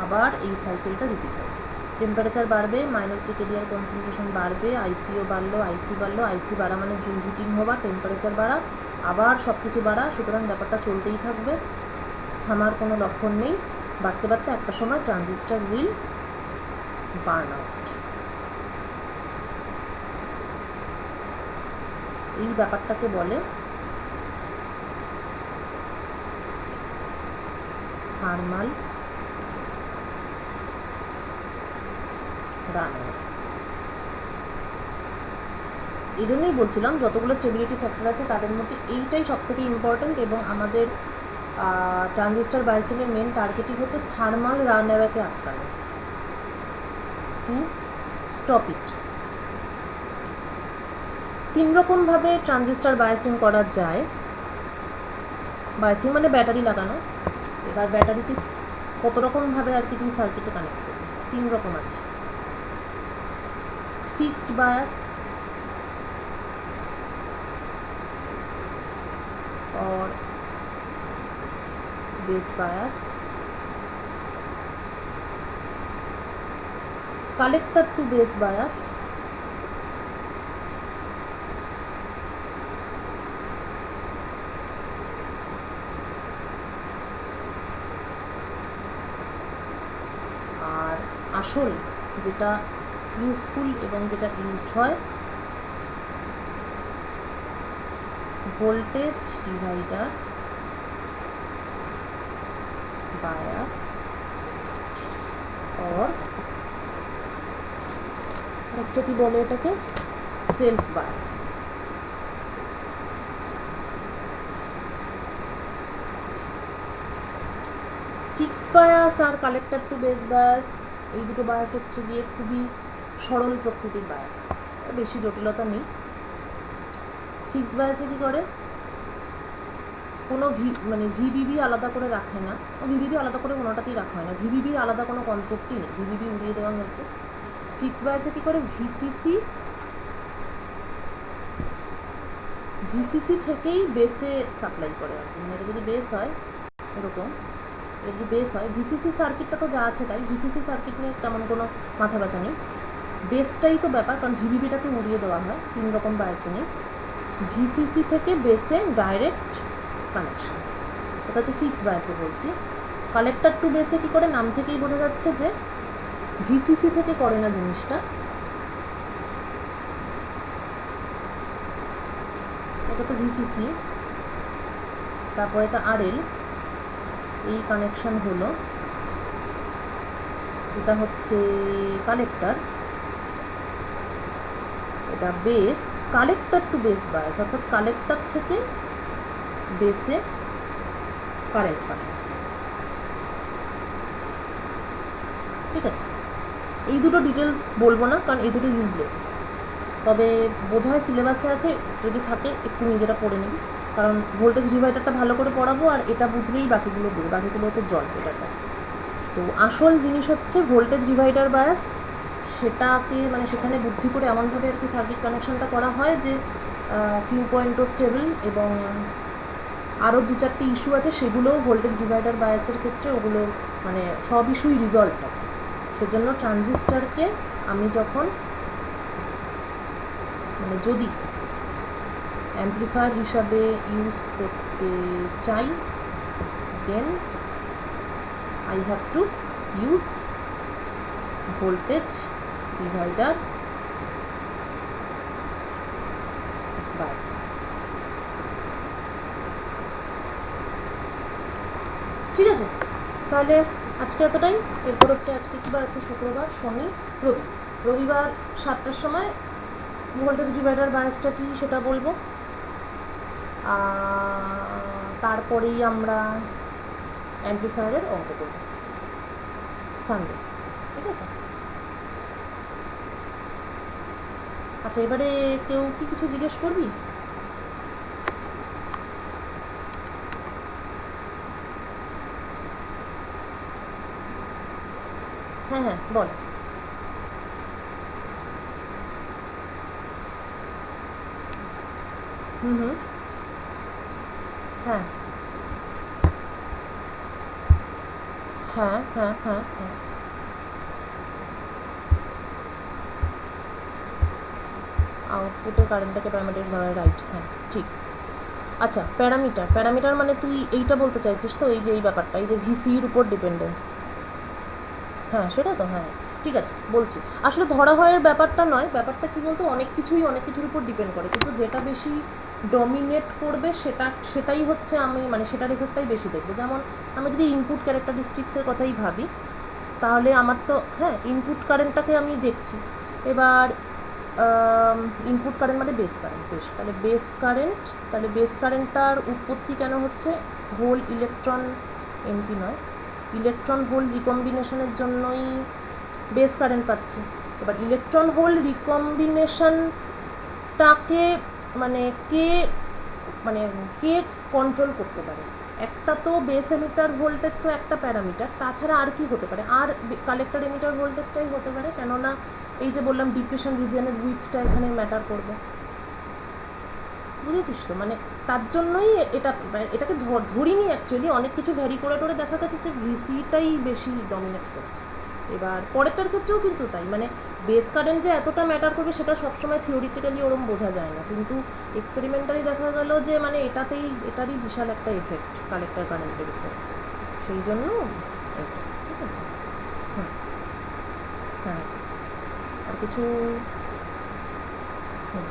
আবার এই সাইকেলটা রিপিট হবে, টেম্পারেচার বাড়বে, মাইনরিটি কেরিয়ার কনসেন্ট্রেশন বাড়বে, আইসিও বাড়লো, আইসি বাড়লো, আইসি বাড়া মানে জুল হিটিং হওয়া, টেম্পারেচার বাড়া, আবার সব কিছু বাড়া। সুতরাং ব্যাপারটা চলতেই থাকবে, থামার কোনো লক্ষণ নেই, বাড়তে বাড়তে একটা সময় ট্রানজিস্টর উইল বার্ন আউট। এই ব্যাপারটাকে বলে থার্মাল রান আউট। এই জন্যই বলছিলাম যতগুলো স্টেবিলিটি ফ্যাক্টর আছে তাদের মধ্যে এইটাই সব থেকে ইম্পর্টেন্ট, এবং আমাদের ট্রানজিস্টর বায়াসিংয়ের মেন টার্গেটই হচ্ছে থার্মাল রান অ্যাওয়েকে আটকানো, টু স্টপ ইট। 3 রকমভাবে ট্রানজিস্টর বায়াসিং করা যায়। বায়াসিং মানে ব্যাটারি লাগানো, এবার ব্যাটারিতে কত রকমভাবে আর কি তুমি সার্কিটে কানেক্ট করবে, 3 রকম আছে। fixed bias or base bias, collector to base bias, আর আসল যেটা ইউজফুল এবং যেটা ইউজড হয় ভোল্টেজ ডিভাইডার বায়াস और একটা কি বলে এটাকে self bias. Fixed bias R collector to base bias, এই দুটো বায়াস হচ্ছে গিয়ে খুবই সরল প্রকৃতির বায়াস, বেশি জটিলতা নেই। ফিক্সড বায়াসে কি করে, কোনো ভিবিবি আলাদা করে রাখে না, ভিবিবি আলাদা করে কোনোটাতেই রাখা হয় না, ভিবিবির আলাদা কোনো কনসেপ্টই নেই, ভিবিবি উড়িয়ে দেওয়া হয়েছে। ফিক্সড বায়াসে কি করে, ভিসিসি থেকেই বেসে সাপ্লাই করে আর কি। মানে এটা যদি বেস হয় এরকম, এটা যদি বেস হয়, ভিসিসি সার্কিটটা তো যা আছে তাই, ভিসিসি সার্কিট নিয়ে তেমন কোনো মাথা ব্যথা নেই, বেসটাই তো ব্যাপার, কারণ ভিবিবিটাকে উড়িয়ে দেওয়া হয়, 3 রকম বায়াসে নেই। ভিসিসি থেকে বেসে ডাইরেক্ট কানেকশন, এটা হচ্ছে ফিক্সড বায়াসে বলছি। কালেক্টর টু বেসে কী করে, নাম থেকেই বোঝা যাচ্ছে যে ভিসিসি থেকে করে না জিনিসটা, এটা তো ভিসিসি, তারপর এটা আরএল, এই কানেকশন হলো, এটা হচ্ছে কালেক্টর, এটা base, collector to base bias, অর্থাৎ কালেক্টর থেকে বেসে কারেন্ট পাঠায়। ঠিক আছে, এই দুটো ডিটেলস বলবো না কারণ এই দুটো ইউজলেস, তবে বোধহয় সিলেবাসে আছে, যদি থাকে একটু নিজেরা পড়ে নিবি, কারণ ভোল্টেজ ডিভাইডারটা ভালো করে পড়াবো আর এটা বুঝলেই বাকিগুলো বুঝবে, বাকিগুলো হচ্ছে জল এটার কাছে। তো আসল জিনিস হচ্ছে ভোল্টেজ ডিভাইডার বায়াস, সেটাকে মানে সেখানে বুদ্ধি করে এমনভাবে আর কি সার্কিট কানেকশনটা করা হয় যে কিউ পয়েন্টও স্টেবল, এবং আরও 2-4টে ইস্যু আছে সেগুলোও ভোল্টেজ ডিভাইডার বায়াসের ক্ষেত্রে ওগুলো মানে সব ইস্যুই রিজলভ হয়। সেজন্য ট্রানজিস্টারকে আমি যখন মানে যদি অ্যাম্প্লিফায়ার হিসাবে ইউজ করতে চাই, then I have to use voltage divider bias. ঠিক আছে, তাহলে আজকে এতটাই। এরপর হচ্ছে আজকে কি বার, আজকে শুক্রবার, শনি, রবি, রবিবার 7টার সময় ভোল্টেজ ডিভাইডার বায়াসটা কি সেটা বলবো, তারপরেই আমরা অ্যাম্প্লিফায়ারের অঙ্ক করব সানডে। ঠিক আছে, আচ্ছা এবারে কেউ কি কিছু জিজ্ঞেস করবি? হ্যাঁ হ্যাঁ বল। হুম, হ্যাঁ হ্যাঁ হ্যাঁ হ্যাঁ হ্যাঁ, আউটপুটের কারেন্টটাকে প্যারামিটার ধরা, রাইট, হ্যাঁ ঠিক। আচ্ছা প্যারামিটার মানে তুই এইটা বলতে চাইছিস তো, এই যে এই ব্যাপারটা, এই যে ভিসির উপর ডিপেন্ডেন্স, হ্যাঁ সেটা তো, হ্যাঁ ঠিক আছে বলছি। আসলে ধরা হয় ব্যাপারটা নয়, ব্যাপারটা কি বলতো, অনেক কিছুর উপর ডিপেন্ড করে, কিন্তু যেটা বেশি ডমিনেট করবে সেটাই হচ্ছে আমি মানে সেটার এফেক্টটাই বেশি দেখবো। যেমন আমি যদি ইনপুট ক্যারেক্টারিস্টিক্সের কথাই ভাবি, তাহলে আমার তো হ্যাঁ ইনপুট কারেন্টটাকে আমি দেখছি, এবার ইনপুট কারেন্ট মানে বেস কারেন্ট, তাহলে বেস কারেন্টটার উৎপত্তি কেন হচ্ছে, হোল ইলেকট্রন এমপি নয়, ইলেকট্রন হোল রিকম্বিনেশনের জন্যই বেস কারেন্ট পাচ্ছি। এবার ইলেকট্রন হোল রিকম্বিনেশনটাকে মানে কে কন্ট্রোল করতে পারে, একটা তো বেস এমিটার ভোল্টেজ তো একটা প্যারামিটার, তাছাড়া আর কি হতে পারে? আর কালেক্টর এমিটার ভোল্টেজটাই হতে পারে, কেননা এই যে বললাম ডিপ্রেশন রিজিয়নের উইথটা এখানে ম্যাটার করবে, বুঝেছিস তো? মানে তার জন্যই এটাকে ধরিনি অ্যাকচুয়ালি, অনেক কিছু ভ্যারি করে করে দেখা গেছে যে ভিসিটাই বেশি ডমিনেট করছে। এবার পরেরটার ক্ষেত্রেও কিন্তু তাই, মানে বেস কারেন্ট যে এতটা ম্যাটার করবে সেটা সবসময় থিওরিটিক্যালি ওরম বোঝা যায় না, কিন্তু এক্সপেরিমেন্টালি দেখা গেল যে মানে এটারই বিশাল একটা এফেক্ট কালেক্টর কারেন্টের উপর, সেই জন্য এটা ঠিক আছে। হুম, হ্যাঁ, আর কিছু? হুম,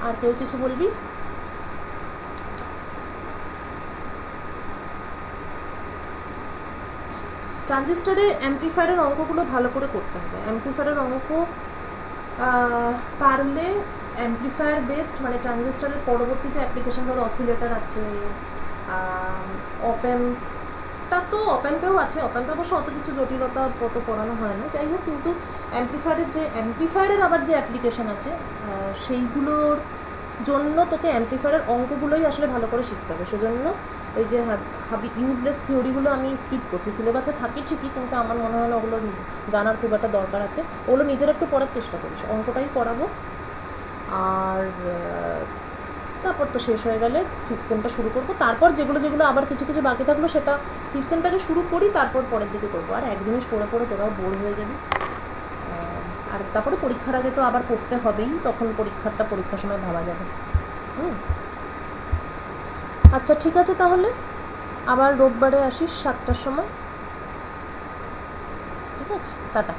আর কেউ কিছু বলবি? ট্রানজিস্টারে অ্যাম্প্লিফায়ারের অঙ্কগুলো ভালো করে করতে হবে। অ্যাম্প্লিফায়ারের অঙ্ক পারলে অ্যাম্প্লিফায়ার বেসড, মানে ট্রানজিস্টারের পরবর্তী যে অ্যাপ্লিকেশন হলো অসিলেটর আছে, অপ্যাম্পটা তো অপ্যাম্পেও আছে, অপ্যাম্পে অবশ্য অত কিছু জটিলতা কত পড়ানো হয় না, যাই হোক, কিন্তু অ্যাম্প্লিফায়ারের আবার যে অ্যাপ্লিকেশন আছে সেইগুলোর জন্য তোকে অ্যাম্প্লিফায়ারের অঙ্কগুলোই আসলে ভালো করে শিখতে হবে। সেজন্য ওই যে ইউজলেস থিওরিগুলো আমি স্কিপ করছি, সিলেবাসে থাকে ঠিকই, কিন্তু আমার মনে হয় না ওগুলো জানার খুব একটা দরকার আছে, ওগুলো নিজের একটু পড়ার চেষ্টা করিস, অঙ্কটাই করাবো। আর তারপর তো শেষ হয়ে গেলে ফিফথ সেমটা শুরু করবো, তারপর যেগুলো যেগুলো আবার কিছু কিছু বাকি থাকলো সেটা ফিফথ সেমটাকে শুরু করি, তারপর পরের দিকে করবো। আর এক জিনিস পড়ে পড়ে তোরাও বোর হয়ে যাবি, আর তারপরে পরীক্ষার আগে তো আবার পড়তে হবেই, তখন পরীক্ষার সময় ভাবা যাবে। হুম, আচ্ছা ঠিক আছে, তাহলে আবার রোববারে আসিস 7টার সময়, ঠিক আছে, টাটা।